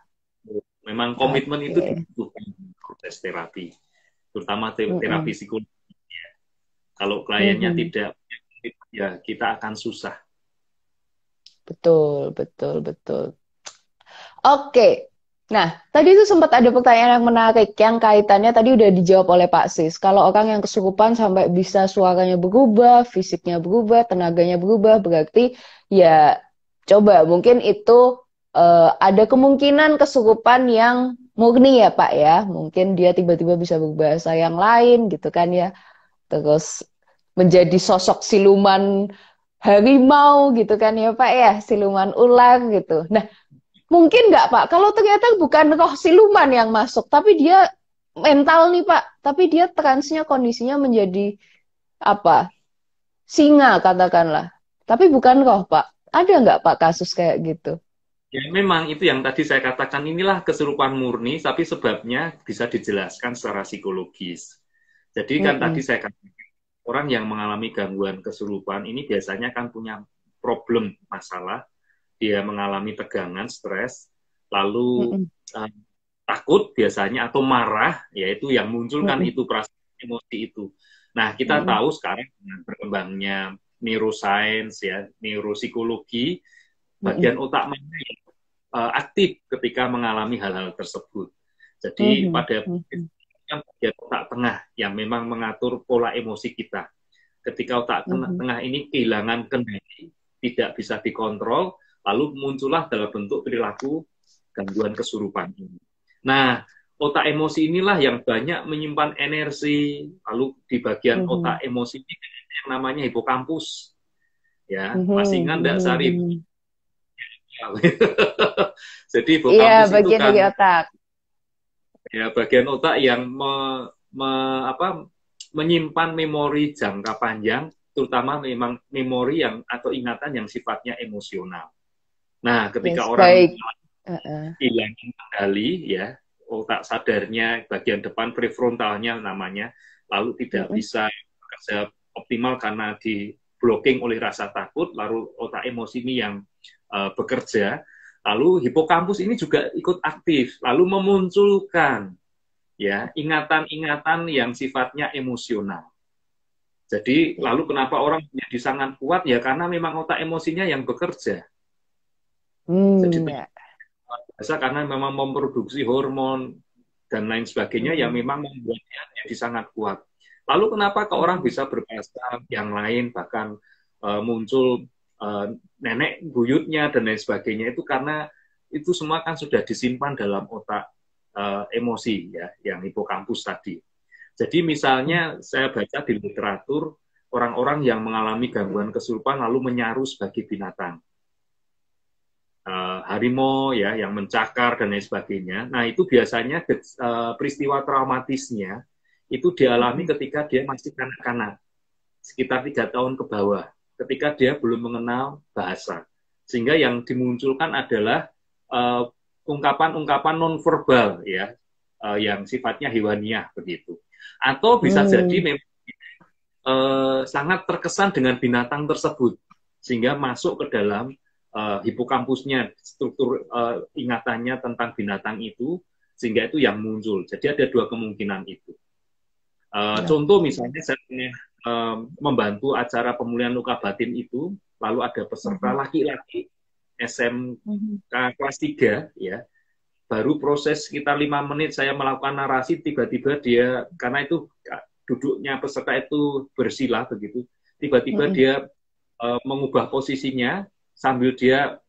Memang komitmen itu Oke. dibutuhkan proses terapi, terutama terapi Mm-mm. psikologi. Kalau kliennya Mhm. tidak, ya kita akan susah. Betul, betul, betul. Oke. Nah, tadi itu sempat ada pertanyaan yang menarik yang kaitannya tadi udah dijawab oleh Pak Sis. Kalau orang yang kesurupan sampai bisa suaranya berubah, fisiknya berubah, tenaganya berubah, berarti ya coba mungkin itu ada kemungkinan kesurupan yang murni ya Pak ya. Mungkin dia tiba-tiba bisa berbahasa yang lain gitu kan ya. Terus menjadi sosok siluman harimau gitu kan ya Pak ya, siluman ular gitu. Nah, mungkin nggak Pak, kalau ternyata bukan roh siluman yang masuk, tapi dia mental nih Pak, tapi dia transnya kondisinya menjadi apa? Singa katakanlah. Tapi bukan roh Pak. Ada nggak Pak kasus kayak gitu? Ya, memang itu yang tadi saya katakan, inilah kesurupan murni, tapi sebabnya bisa dijelaskan secara psikologis. Jadi kan tadi Mm-mm. saya katakan, orang yang mengalami gangguan kesurupan ini biasanya kan punya problem, masalah, dia mengalami tegangan, stres, lalu Mm-mm. uh, takut biasanya atau marah, yaitu yang muncul kan Mm-mm. itu perasaan emosi itu. Nah, kita Mm-mm. tahu sekarang dengan berkembangnya neuroscience ya, neuropsikologi, Mm-mm. bagian otak mana yang aktif ketika mengalami hal-hal tersebut. Jadi Mm-mm. pada Mm-mm. bagian otak tengah yang memang mengatur pola emosi kita. Ketika otak Mm-mm. tengah ini kehilangan kendali, tidak bisa dikontrol, lalu muncullah dalam bentuk perilaku gangguan kesurupan ini. Nah, otak emosi inilah yang banyak menyimpan energi, lalu di bagian Mm-mm. otak emosi ini yang namanya hipokampus. Ya, masih Mm-mm. ingat enggak Sari? Mm-mm. Jadi Iya, hipokampus itu bagian kan dari otak. ya bagian otak yang me, apa, menyimpan memori jangka panjang, terutama memang memori yang atau ingatan yang sifatnya emosional. Nah, ketika Yes, orang baik. Uh-uh. hilang kendali, ya otak sadarnya bagian depan prefrontalnya namanya, lalu tidak Mm-mm. bisa bekerja optimal karena di blocking oleh rasa takut, lalu otak emosi ini yang bekerja, lalu hipokampus ini juga ikut aktif, lalu memunculkan ya ingatan-ingatan yang sifatnya emosional. Jadi Ya. lalu kenapa orang menjadi sangat kuat ya karena memang otak emosinya yang bekerja. Jadi Ya. biasa karena memang memproduksi hormon dan lain sebagainya yang Mm-mm. memang membuatnya jadi sangat kuat. Lalu kenapa ke orang Mm-mm. bisa berbahasa yang lain bahkan muncul nenek buyutnya dan lain sebagainya itu karena itu semua kan sudah disimpan dalam otak emosi ya yang hipokampus tadi. Jadi misalnya saya baca di literatur orang-orang yang mengalami gangguan kesurupan lalu menyaru sebagai binatang. Harimau ya yang mencakar dan lain sebagainya. Nah, itu biasanya peristiwa traumatisnya itu dialami Mm-mm. ketika dia masih kanak-kanak, sekitar 3 tahun ke bawah, ketika dia belum mengenal bahasa. Sehingga yang dimunculkan adalah ungkapan-ungkapan nonverbal ya, yang sifatnya hewaniah begitu. Atau bisa jadi Mm. memang sangat terkesan dengan binatang tersebut sehingga masuk ke dalam hipokampusnya, struktur ingatannya tentang binatang itu, sehingga itu yang muncul. Jadi ada dua kemungkinan itu. Contoh Oke. misalnya saya membantu acara pemulihan luka batin itu, lalu ada peserta Mhm. laki-laki Mhm. SMK kelas 3 ya, baru proses sekitar 5 menit saya melakukan narasi, tiba-tiba dia, karena itu duduknya peserta itu bersila begitu, tiba-tiba Mhm. dia mengubah posisinya sambil dia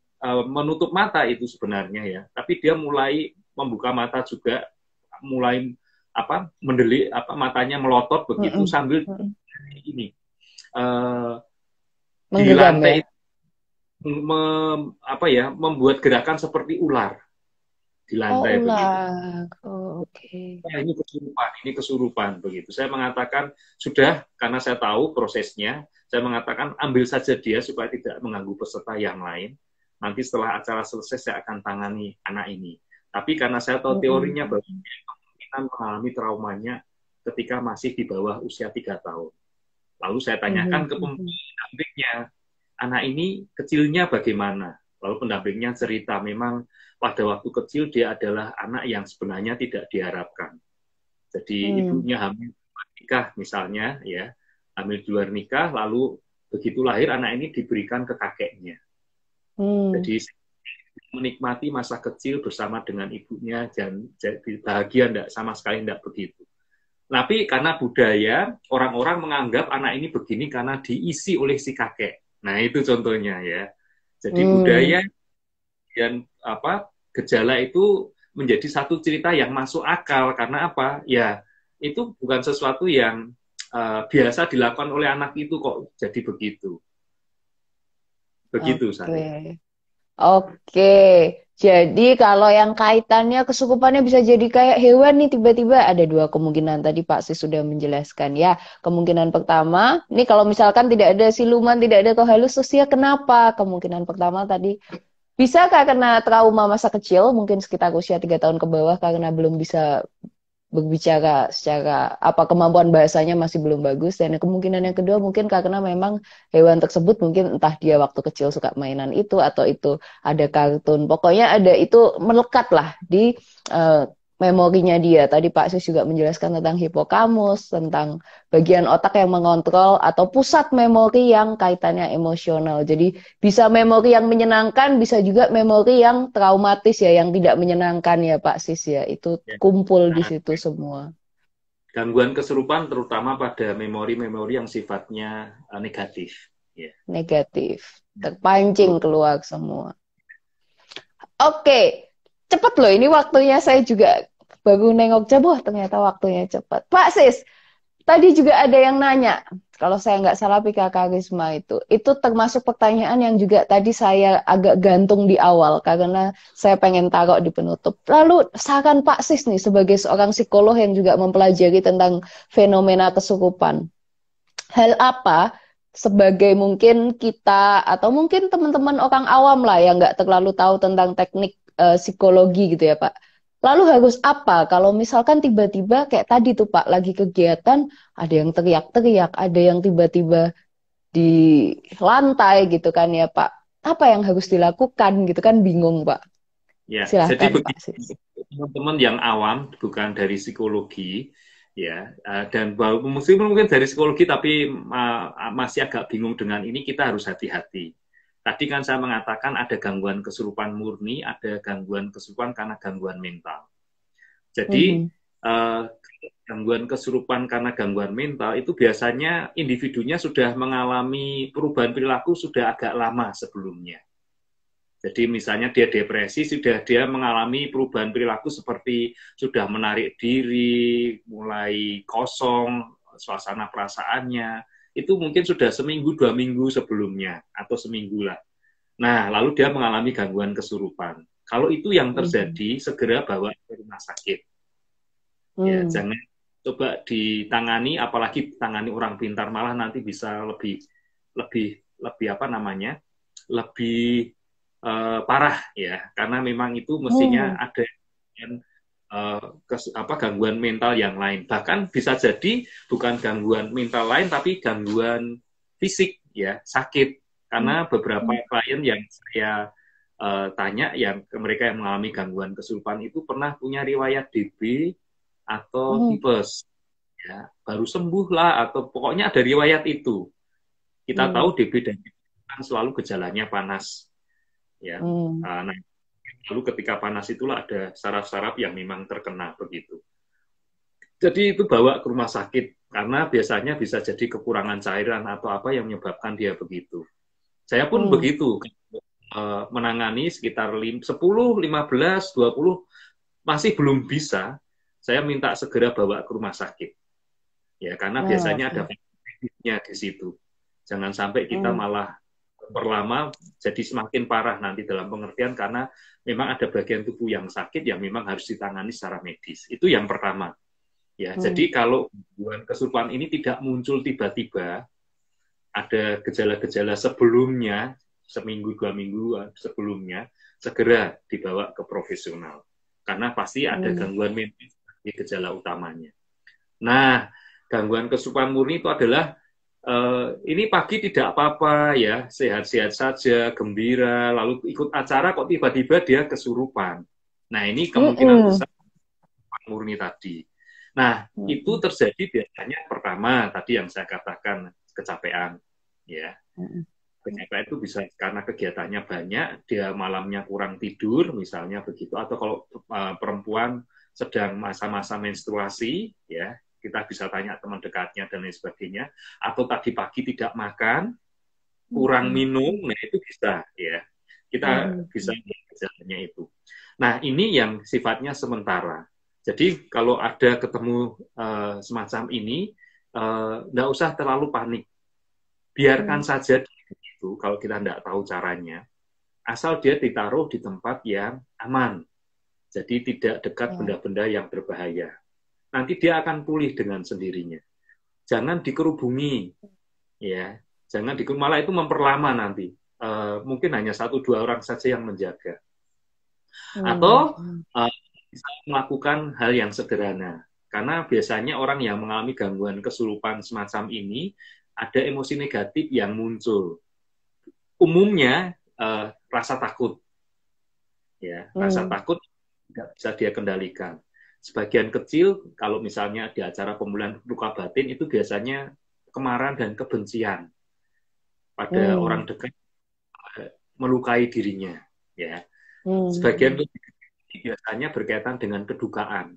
menutup mata itu sebenarnya ya, tapi dia mulai membuka mata juga, mulai mendelik, matanya melotot begitu Mm-mm. sambil Mm-mm. ini uh, di Menggenggam ya. lantai itu membuat gerakan seperti ular di Oh, lantai begitu. ular. Oh, oke. Nah, ini kesurupan begitu. Saya mengatakan sudah, karena saya tahu prosesnya, saya mengatakan ambil saja dia supaya tidak mengganggu peserta yang lain. Nanti setelah acara selesai saya akan tangani anak ini. Tapi karena saya tahu Mm-mm. teorinya bahwa dia kemungkinan mengalami traumanya ketika masih di bawah usia 3 tahun. Lalu saya tanyakan Mhm. ke Mhm. pendampingnya, anak ini kecilnya bagaimana? Lalu pendampingnya cerita memang pada waktu kecil dia adalah anak yang sebenarnya tidak diharapkan. Jadi Hmm. ibunya hamil nikah misalnya, ya, hamil di luar nikah, lalu begitu lahir anak ini diberikan ke kakeknya. Hmm. Jadi menikmati masa kecil bersama dengan ibunya dan jadi bahagia, enggak, sama sekali enggak begitu. Tapi karena budaya, orang-orang menganggap anak ini begini karena diisi oleh si kakek. Nah, itu contohnya ya. Jadi Hmm. budaya dan gejala itu menjadi satu cerita yang masuk akal karena apa? Ya, itu bukan sesuatu yang biasa dilakukan oleh anak itu kok jadi begitu. Begitu, Oke. Sari. Oke. Jadi kalau yang kaitannya kesukupannya bisa jadi kayak hewan nih, tiba-tiba ada dua kemungkinan tadi Pak Sis sudah menjelaskan ya. Kemungkinan pertama, ini kalau misalkan tidak ada siluman, tidak ada roh halus, terus ya kenapa? Kemungkinan pertama tadi bisa karena trauma masa kecil, mungkin sekitar usia 3 tahun ke bawah karena belum bisa berbicara secara apa kemampuan bahasanya masih belum bagus, dan kemungkinan yang kedua mungkin karena memang hewan tersebut mungkin entah dia waktu kecil suka mainan itu atau itu ada kartun, pokoknya ada itu melekat lah di uh, memorinya dia. Tadi Pak Sis juga menjelaskan tentang hipokamus, tentang bagian otak yang mengontrol atau pusat memori yang kaitannya emosional. Jadi bisa memori yang menyenangkan, bisa juga memori yang traumatis ya, yang tidak menyenangkan ya Pak Sis ya. Itu Ya. kumpul di Nah, situ semua. gangguan kesurupan terutama pada memori-memori yang sifatnya negatif. Ya. Negatif. Terpancing Terutama. keluar semua. Oke, cepet loh ini waktunya, saya juga baru nengok jam, wah ternyata waktunya cepet. Pak Sis, tadi juga ada yang nanya, kalau saya nggak salah Pika Karisma itu termasuk pertanyaan yang juga tadi saya agak gantung di awal karena saya pengen taruh di penutup. Lalu saran Pak Sis nih sebagai seorang psikolog yang juga mempelajari tentang fenomena kesurupan. Hal apa sebagai mungkin kita atau mungkin teman-teman orang awam lah yang nggak terlalu tahu tentang teknik psikologi gitu ya Pak. Lalu harus apa kalau misalkan tiba-tiba kayak tadi tuh Pak lagi kegiatan ada yang teriak-teriak, ada yang tiba-tiba di lantai gitu kan ya Pak. Apa yang harus dilakukan gitu kan bingung Pak. Ya, jadi Silahkan Pak begini, Sis. teman-teman yang awam, bukan dari psikologi, ya, dan baru mungkin dari psikologi, tapi masih agak bingung dengan ini, kita harus hati-hati. Tadi kan saya mengatakan ada gangguan kesurupan murni, ada gangguan kesurupan karena gangguan mental. Jadi, Mhm. uh, gangguan kesurupan karena gangguan mental itu biasanya individunya sudah mengalami perubahan perilaku sudah agak lama sebelumnya. Jadi misalnya dia depresi, sudah dia mengalami perubahan perilaku seperti sudah menarik diri, mulai kosong, suasana perasaannya, itu mungkin sudah seminggu, 2 minggu sebelumnya, atau seminggu lah. Nah, lalu dia mengalami gangguan kesurupan. Kalau itu yang Mhm. terjadi, segera bawa ke rumah sakit. Ya, Hmm. jangan coba ditangani, apalagi ditangani orang pintar, malah nanti bisa lebih lebih lebih apa namanya, lebih parah ya, karena memang itu mestinya Hmm. ada gangguan mental yang lain. Bahkan bisa jadi bukan gangguan mental lain, tapi gangguan fisik ya, sakit. Karena beberapa Hmm. klien yang saya tanya, yang mereka yang mengalami gangguan kesurupan itu pernah punya riwayat DB atau Hmm. tipes, ya, baru sembuh lah, atau pokoknya ada riwayat itu. Kita Hmm. tahu DB dan tipes kan selalu gejalanya panas, ya. Hmm. Nah, lalu ketika panas itulah ada saraf-saraf yang memang terkena begitu. Jadi itu bawa ke rumah sakit karena biasanya bisa jadi kekurangan cairan atau apa yang menyebabkan dia begitu. Saya pun Hmm. begitu, menangani sekitar 10, 15, 20, masih belum bisa, saya minta segera bawa ke rumah sakit. Ya, karena Oh, biasanya ada oke. medisnya di situ. Jangan sampai kita Hmm. malah berlama jadi semakin parah nanti dalam pengertian karena memang ada bagian tubuh yang sakit yang memang harus ditangani secara medis. Itu yang pertama. Ya, Hmm. jadi kalau gangguan kesurupan ini tidak muncul tiba-tiba, ada gejala-gejala sebelumnya, seminggu, 2 minggu sebelumnya, segera dibawa ke profesional. Karena pasti ada Hmm. gangguan medis di gejala utamanya. Nah, gangguan kesurupan murni itu adalah ini pagi tidak apa-apa ya, sehat-sehat saja, gembira, lalu ikut acara kok tiba-tiba dia kesurupan. Nah, ini kemungkinan Hmm. besar murni tadi. Nah, itu Hmm. terjadi biasanya pertama tadi yang saya katakan kecapean, ya. Hmm. Kecapean itu bisa karena kegiatannya banyak, dia malamnya kurang tidur, misalnya begitu. Atau kalau perempuan sedang masa-masa menstruasi, ya, kita bisa tanya teman dekatnya dan lain sebagainya. Atau tadi pagi tidak makan, kurang Hmm. minum, nah itu bisa, ya. Kita Hmm. bisa lihat gejalanya itu. Nah, ini yang sifatnya sementara. Jadi kalau ada ketemu semacam ini, nggak usah terlalu panik. Biarkan Hmm. saja itu kalau kita tidak tahu caranya, asal dia ditaruh di tempat yang aman. Jadi tidak dekat Ya. benda-benda yang berbahaya. Nanti dia akan pulih dengan sendirinya. Jangan dikerubungi, ya. Jangan dikerubungi, malah itu memperlama nanti. Mungkin hanya 1-2 orang saja yang menjaga. Hmm. Atau bisa melakukan hal yang sederhana. Karena biasanya orang yang mengalami gangguan kesurupan semacam ini ada emosi negatif yang muncul. Umumnya rasa takut, ya, rasa Hmm. takut tidak bisa dia kendalikan. Sebagian kecil kalau misalnya di acara pemulihan luka batin itu biasanya kemarahan dan kebencian pada Hmm. orang dekat melukai dirinya, ya. Sebagian Hmm. biasanya berkaitan dengan kedukaan.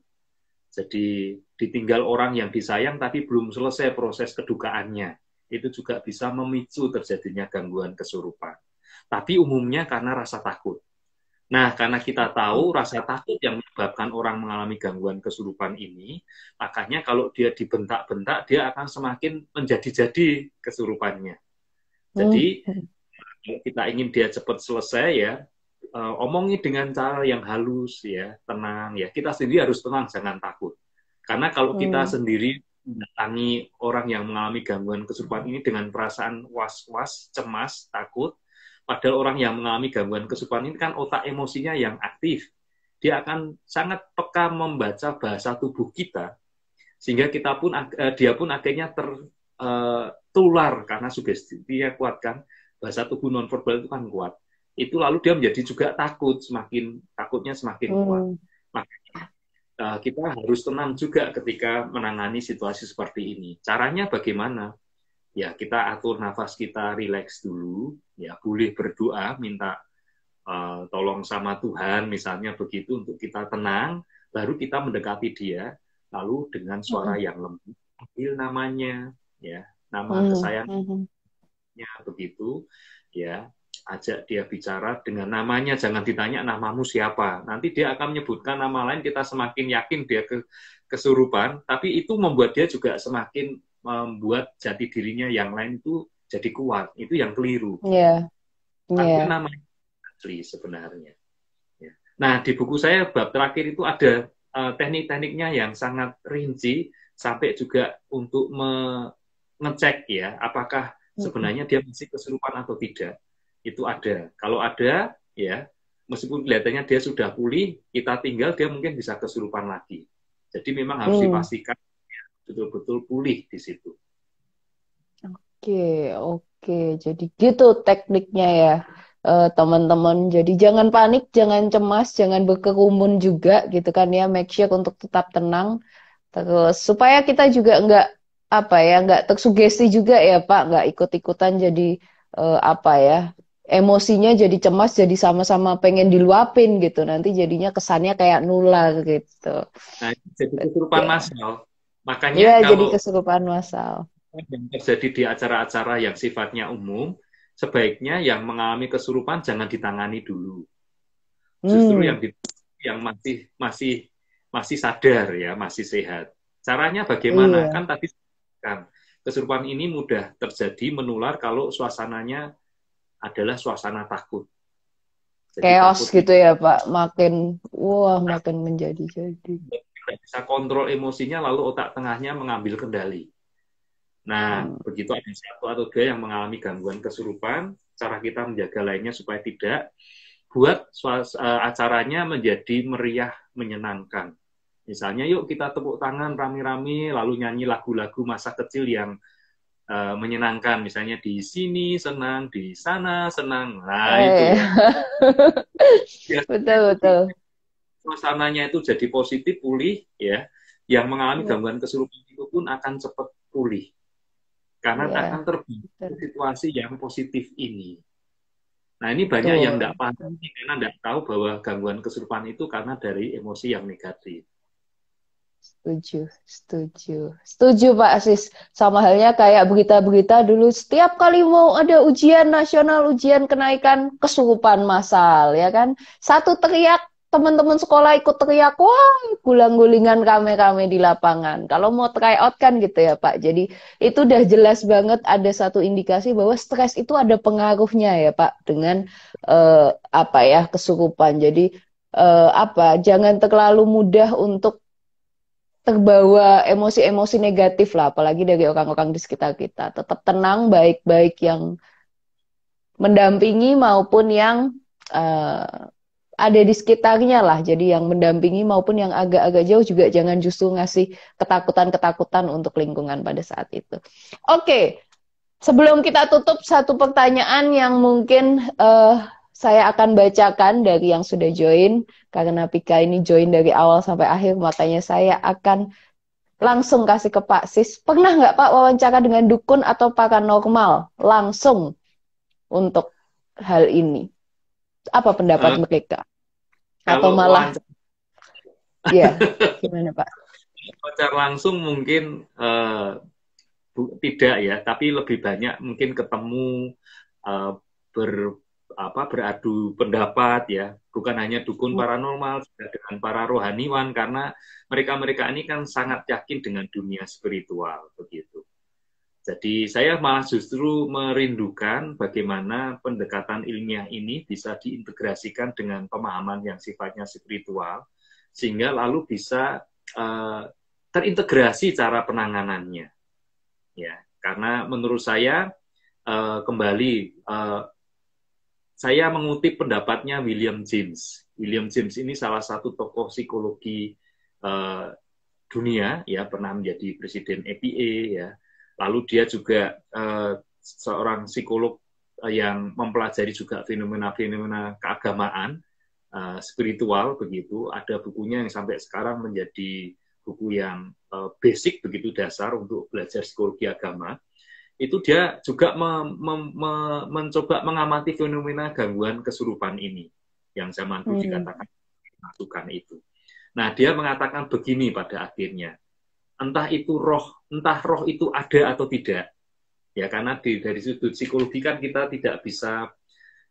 Jadi ditinggal orang yang disayang tapi belum selesai proses kedukaannya. Itu juga bisa memicu terjadinya gangguan kesurupan. Tapi umumnya karena rasa takut. Nah, karena kita tahu rasa takut yang menyebabkan orang mengalami gangguan kesurupan ini, makanya kalau dia dibentak-bentak, dia akan semakin menjadi-jadi kesurupannya. Hmm. Jadi, kalau kita ingin dia cepat selesai ya, omongi dengan cara yang halus ya, tenang ya. Kita sendiri harus tenang, jangan takut. Karena kalau kita Hmm. sendiri mendatangi orang yang mengalami gangguan kesurupan ini dengan perasaan was-was, cemas, takut, padahal orang yang mengalami gangguan kesurupan ini kan otak emosinya yang aktif. Dia akan sangat peka membaca bahasa tubuh kita, sehingga kita pun dia pun akhirnya tertular karena sugesti dia kuat kan, bahasa tubuh nonverbal itu kan kuat. Itu lalu dia menjadi juga takut, semakin takutnya semakin kuat. Hmm. Makanya kita harus tenang juga ketika menangani situasi seperti ini. Caranya bagaimana? Ya kita atur nafas kita, rileks dulu, ya boleh berdoa, minta tolong sama Tuhan, misalnya begitu untuk kita tenang, baru kita mendekati dia, lalu dengan suara Hmm. yang lembut, panggil namanya, ya nama Hmm. kesayangannya Hmm. begitu, ya ajak dia bicara dengan namanya, jangan ditanya namamu siapa. Nanti dia akan menyebutkan nama lain, kita semakin yakin dia kesurupan, tapi itu membuat dia juga semakin membuat jati dirinya yang lain itu jadi kuat. Itu yang keliru. Ya. Panggil Ya. nama asli sebenarnya. Ya. Nah, di buku saya bab terakhir itu ada teknik-tekniknya yang sangat rinci sampai juga untuk mengecek ya apakah Hmm. sebenarnya dia masih kesurupan atau tidak. Itu ada. Kalau ada ya meskipun kelihatannya dia sudah pulih, kita tinggal dia mungkin bisa kesurupan lagi. Jadi memang harus Hmm. dipastikan ya, betul-betul pulih di situ. Oke, oke. Jadi gitu tekniknya ya, teman-teman. Jadi jangan panik, jangan cemas, jangan berkerumun juga gitu kan ya. Make sure untuk tetap tenang. Terus supaya kita juga nggak apa ya, nggak tersugesti juga ya Pak, nggak ikut-ikutan jadi apa ya, emosinya jadi cemas, jadi sama-sama pengen diluapin gitu. Nanti jadinya kesannya kayak nular gitu. Nah, jadi kesurupan Oke. massal. Makanya Iya, jadi kalau kesurupan massal. yang terjadi di acara-acara yang sifatnya umum, sebaiknya yang mengalami kesurupan jangan ditangani dulu. Justru yang masih sadar ya, masih sehat. Caranya bagaimana? Iya. Kan tadi kan kesurupan ini mudah terjadi menular kalau suasananya adalah suasana takut. Jadi Chaos takut gitu itu ya Pak, makin menjadi-jadi. tidak bisa kontrol emosinya, lalu otak tengahnya mengambil kendali. Nah, Hmm. begitu ada satu atau dua yang mengalami gangguan kesurupan, cara kita menjaga lainnya supaya tidak, buat acaranya menjadi meriah, menyenangkan. Misalnya, yuk kita tepuk tangan rame-rame, lalu nyanyi lagu-lagu masa kecil yang menyenangkan. Misalnya di sini senang, di sana senang. Nah, itu Eh, ya. Biasanya betul itu betul. suasananya itu jadi positif, pulih, ya. Yang mengalami Iya, gangguan kesurupan itu pun akan cepat pulih. Karena akan iya, terbentuk betul. situasi yang positif ini. Nah, ini banyak yang Betul. tidak paham karena tidak tahu bahwa gangguan kesurupan itu karena dari emosi yang negatif. Setuju, setuju. Setuju Pak Sis. Sama halnya kayak berita-berita dulu, setiap kali mau ada ujian nasional, ujian kenaikan kesurupan massal, ya kan? Satu teriak, teman-teman sekolah ikut teriak, wah, gulang-gulingan rame-rame di lapangan. Kalau mau try out kan gitu ya Pak. Jadi itu udah jelas banget ada satu indikasi bahwa stres itu ada pengaruhnya ya Pak dengan apa ya kesurupan. Jadi jangan terlalu mudah untuk terbawa emosi-emosi negatif lah, apalagi dari orang-orang di sekitar kita. Tetap tenang, baik-baik yang mendampingi maupun yang uh, ada di sekitarnya lah. Jadi yang mendampingi maupun yang agak-agak jauh juga jangan justru ngasih ketakutan-ketakutan untuk lingkungan pada saat itu. Oke, sebelum kita tutup, satu pertanyaan yang mungkin saya akan bacakan dari yang sudah join, karena Pika ini join dari awal sampai akhir, makanya saya akan langsung kasih ke Pak Sis. Pernah nggak Pak wawancara dengan dukun atau paranormal langsung untuk hal ini? Apa pendapat Uh, mereka? Atau kalau malah, wawancara ya, gimana Pak? langsung mungkin tidak ya, tapi lebih banyak mungkin ketemu uh, ber beradu pendapat ya, bukan hanya dukun paranormal, juga dengan para rohaniwan karena mereka-mereka ini kan sangat yakin dengan dunia spiritual begitu. Jadi saya malah justru merindukan bagaimana pendekatan ilmiah ini bisa diintegrasikan dengan pemahaman yang sifatnya spiritual, sehingga lalu bisa terintegrasi cara penanganannya. Ya, karena menurut saya kembali saya mengutip pendapatnya William James. William James ini salah satu tokoh psikologi dunia, ya pernah menjadi presiden EPA, ya. Lalu dia juga seorang psikolog yang mempelajari juga fenomena-fenomena keagamaan, spiritual begitu. Ada bukunya yang sampai sekarang menjadi buku yang basic begitu dasar untuk belajar psikologi agama. Itu dia juga mencoba mengamati fenomena gangguan kesurupan ini yang zaman dulu dikatakan masukan itu. Nah, dia mengatakan begini pada akhirnya, entah roh itu ada atau tidak. Ya, karena dari sudut psikologi kan kita tidak bisa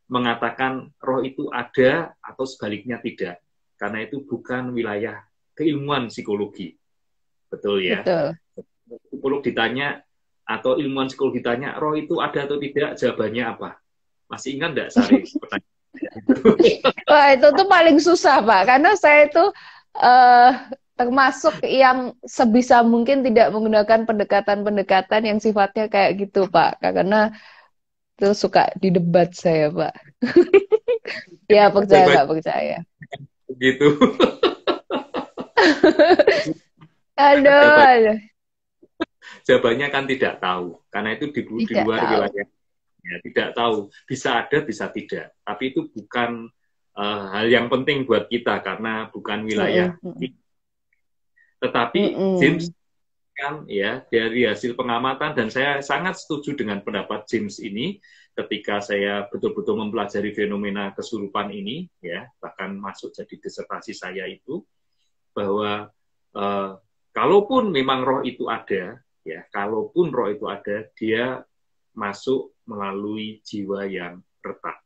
mengatakan roh itu ada atau sebaliknya tidak. Karena itu bukan wilayah keilmuan psikologi. Betul ya? Betul. Psikolog ditanya, atau ilmuwan psikologi ditanya, roh itu ada atau tidak, jawabannya apa? Masih ingat nggak, Sari? Wah, itu tuh paling susah, Pak. Karena saya itu termasuk yang sebisa mungkin tidak menggunakan pendekatan-pendekatan yang sifatnya kayak gitu, Pak. Karena itu suka didebat saya, Pak. Ya, percaya Jawabannya nggak percaya. begitu. Aduh, Jawabannya, aduh. jawabannya kan tidak tahu, karena itu di Tidak luar tahu. wilayah. Ya, tidak tahu, bisa ada, bisa tidak. Tapi itu bukan hal yang penting buat kita, karena bukan wilayah. Mm-mm. Tetapi James Mm-mm. kan ya dari hasil pengamatan, dan saya sangat setuju dengan pendapat James ini ketika saya betul-betul mempelajari fenomena kesurupan ini, ya bahkan masuk jadi disertasi saya itu, bahwa kalaupun memang roh itu ada, ya kalaupun roh itu ada, dia masuk melalui jiwa yang retak.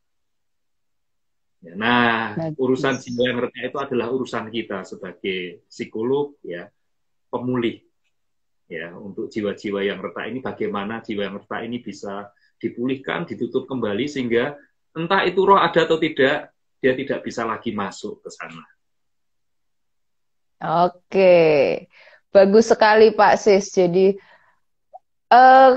Ya, nah, urusan Bagus. jiwa yang retak itu adalah urusan kita sebagai psikolog, ya, pemulih, ya, untuk jiwa-jiwa yang retak ini, bagaimana jiwa yang retak ini bisa dipulihkan, ditutup kembali sehingga entah itu roh ada atau tidak, dia tidak bisa lagi masuk ke sana. Oke, bagus sekali Pak Sis. Jadi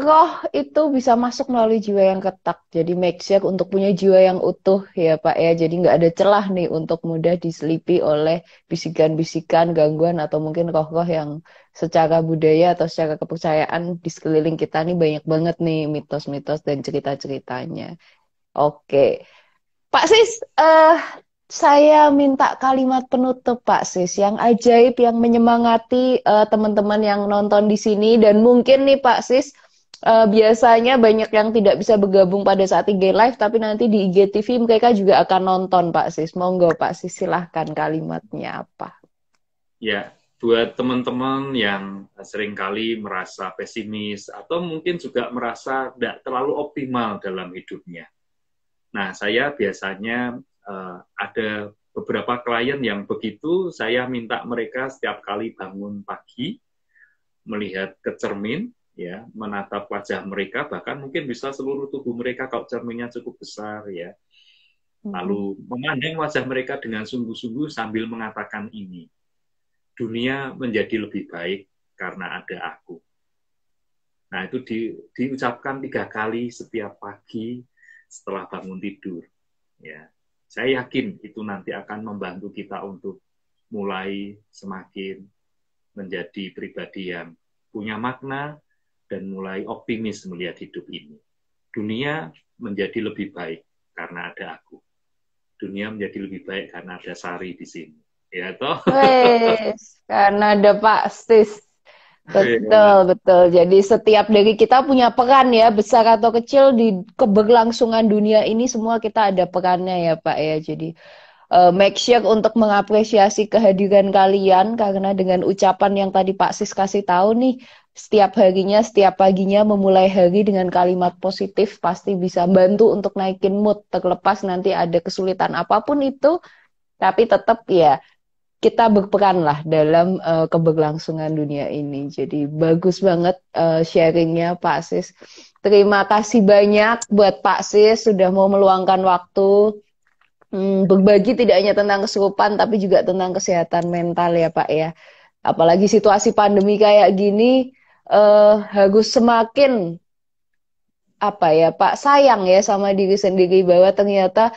roh itu bisa masuk melalui jiwa yang ketak. Jadi make sure untuk punya jiwa yang utuh ya Pak ya. Jadi nggak ada celah nih untuk mudah diselipi oleh bisikan-bisikan, gangguan atau mungkin roh-roh yang secara budaya atau secara kepercayaan di sekeliling kita nih banyak banget nih mitos-mitos dan cerita-ceritanya. Oke. Pak Sis, saya minta kalimat penutup Pak Sis, yang ajaib, yang menyemangati teman-teman yang nonton di sini. Dan mungkin nih Pak Sis, biasanya banyak yang tidak bisa bergabung pada saat IG Live, tapi nanti di IGTV mereka juga akan nonton Pak Sis. Monggo Pak Sis, silahkan kalimatnya apa. Ya, buat teman-teman yang seringkali merasa pesimis atau mungkin juga merasa tidak terlalu optimal dalam hidupnya. Nah, saya biasanya ada beberapa klien yang begitu, saya minta mereka setiap kali bangun pagi, melihat ke cermin, ya, menatap wajah mereka, bahkan mungkin bisa seluruh tubuh mereka kalau cerminnya cukup besar, ya. Lalu memandang wajah mereka dengan sungguh-sungguh sambil mengatakan ini, dunia menjadi lebih baik karena ada aku. Nah, itu diucapkan 3 kali setiap pagi setelah bangun tidur. Ya, saya yakin itu nanti akan membantu kita untuk mulai semakin menjadi pribadi yang punya makna dan mulai optimis melihat hidup ini. Dunia menjadi lebih baik karena ada aku. Dunia menjadi lebih baik karena ada Sari di sini. Ya toh? Wes, karena ada Pak Sis. Betul, Ya. betul. Jadi setiap dari kita punya peran ya, besar atau kecil di keberlangsungan dunia ini semua kita ada perannya ya Pak ya. Jadi make sure untuk mengapresiasi kehadiran kalian karena dengan ucapan yang tadi Pak Sis kasih tahu nih, setiap harinya, setiap paginya memulai hari dengan kalimat positif pasti bisa bantu untuk naikin mood terlepas nanti ada kesulitan apapun itu, tapi tetap ya kita berperan lah dalam keberlangsungan dunia ini. Jadi bagus banget sharingnya Pak Sis. Terima kasih banyak buat Pak Sis sudah mau meluangkan waktu berbagi tidak hanya tentang kesurupan tapi juga tentang kesehatan mental ya Pak ya. Apalagi situasi pandemi kayak gini harus semakin apa ya Pak sayang ya sama diri sendiri bahwa ternyata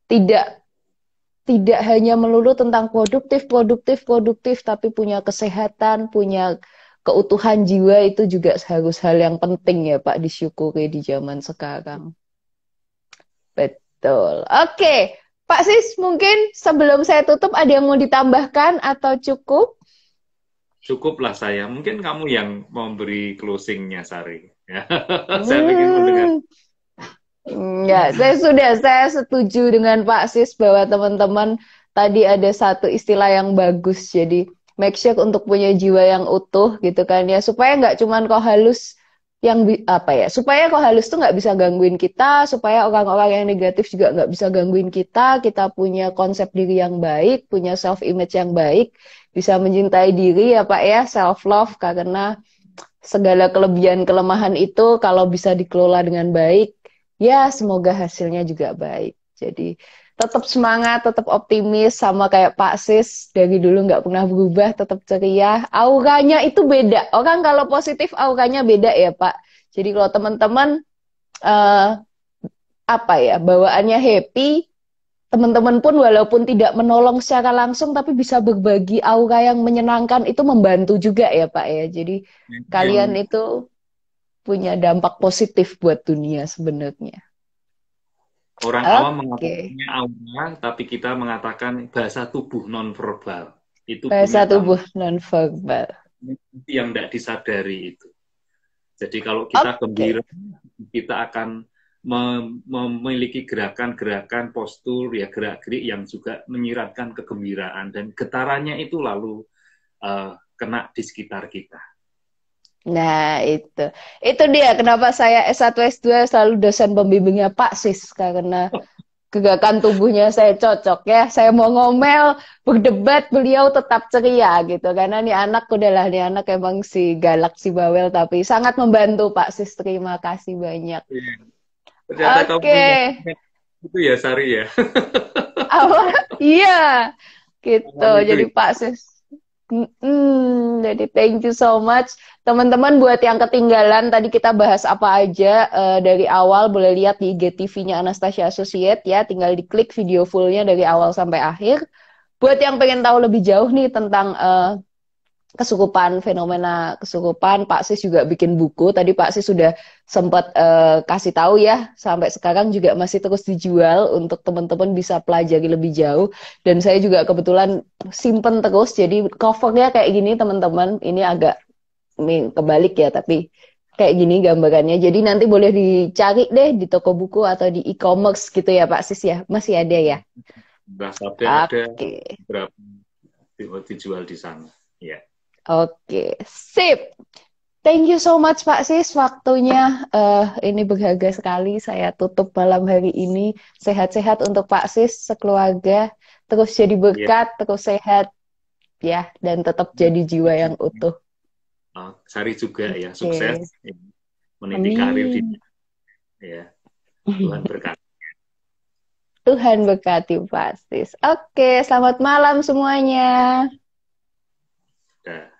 tidak tidak hanya melulu tentang produktif, produktif, produktif, tapi punya kesehatan, punya keutuhan jiwa itu juga harus hal yang penting ya Pak disyukuri di zaman sekarang. Betul. Oke, Pak Sis, mungkin sebelum saya tutup ada yang mau ditambahkan atau cukup? Cukuplah saya. Mungkin kamu yang memberi closing-nya, Sari. Ya. Saya ingin mendengar. Hmm, ya, saya setuju dengan Pak Sis bahwa teman-teman tadi ada satu istilah yang bagus. Jadi make sure untuk punya jiwa yang utuh gitu kan ya, supaya nggak cuman kok halus yang apa ya, supaya kok halus tuh nggak bisa gangguin kita, supaya orang-orang yang negatif juga nggak bisa gangguin kita punya konsep diri yang baik, punya self image yang baik, bisa mencintai diri ya Pak ya, self love karena segala kelebihan kelemahan itu kalau bisa dikelola dengan baik, ya semoga hasilnya juga baik. Jadi tetap semangat, tetap optimis, sama kayak Pak Sis dari dulu nggak pernah berubah, tetap ceria. Auranya itu beda. Orang kalau positif auranya beda ya Pak. Jadi kalau teman-teman eh, apa ya bawaannya happy, teman-teman pun walaupun tidak menolong secara langsung tapi bisa berbagi aura yang menyenangkan itu membantu juga ya Pak ya. Jadi kalian Yang itu punya dampak positif buat dunia sebenarnya. orang awam Oke, mengatakannya aura, tapi kita mengatakan bahasa tubuh nonverbal. Itu bahasa punya tubuh dampak nonverbal. yang tidak disadari itu. Jadi kalau kita Oke, gembira, kita akan memiliki gerakan-gerakan postur, ya gerak-gerik yang juga menyiratkan kegembiraan dan getarannya itu lalu kena di sekitar kita. Nah, itu dia kenapa saya S1 S2 selalu dosen pembimbingnya Pak Sis, karena gerakan tubuhnya saya cocok ya. Saya mau ngomel, berdebat, beliau tetap ceria gitu. Karena nih anak udahlah, nih anak emang si galak, si bawel, tapi sangat membantu Pak Sis. Terima kasih banyak. Iya. Ternyata kamu Oke, punya itu ya, Sari ya. awal, iya, gitu. Tangan itu Jadi ya. Pak Sis. Jadi thank you so much. Teman-teman buat yang ketinggalan tadi kita bahas apa aja dari awal boleh lihat di IGTV-nya Anastasia Associate ya. Tinggal diklik video fullnya dari awal sampai akhir. Buat yang pengen tahu lebih jauh nih tentang kesurupan, fenomena kesurupan, Pak Sis juga bikin buku. Tadi Pak Sis sudah sempat kasih tahu ya, sampai sekarang juga masih terus dijual untuk teman-teman bisa pelajari lebih jauh. Dan saya juga kebetulan simpen terus, jadi covernya kayak gini teman-teman. Ini agak kebalik ya, tapi kayak gini gambarannya. Jadi nanti boleh dicari deh di toko buku atau di e-commerce gitu ya Pak Sis ya. Masih ada ya? Bahasa ada Oke. berapa dijual di sana. Ya. Oke, sip. Thank you so much Pak Sis, waktunya ini berharga sekali. Saya tutup malam hari ini. Sehat-sehat untuk Pak Sis sekeluarga, terus jadi Ya. berkat, terus sehat ya, dan tetap jadi jiwa yang utuh. Sari juga ya, sukses Oke, ya, meniti karir di amin. ya. Tuhan berkati. Tuhan berkati Pak Sis. Oke, selamat malam semuanya. Ya.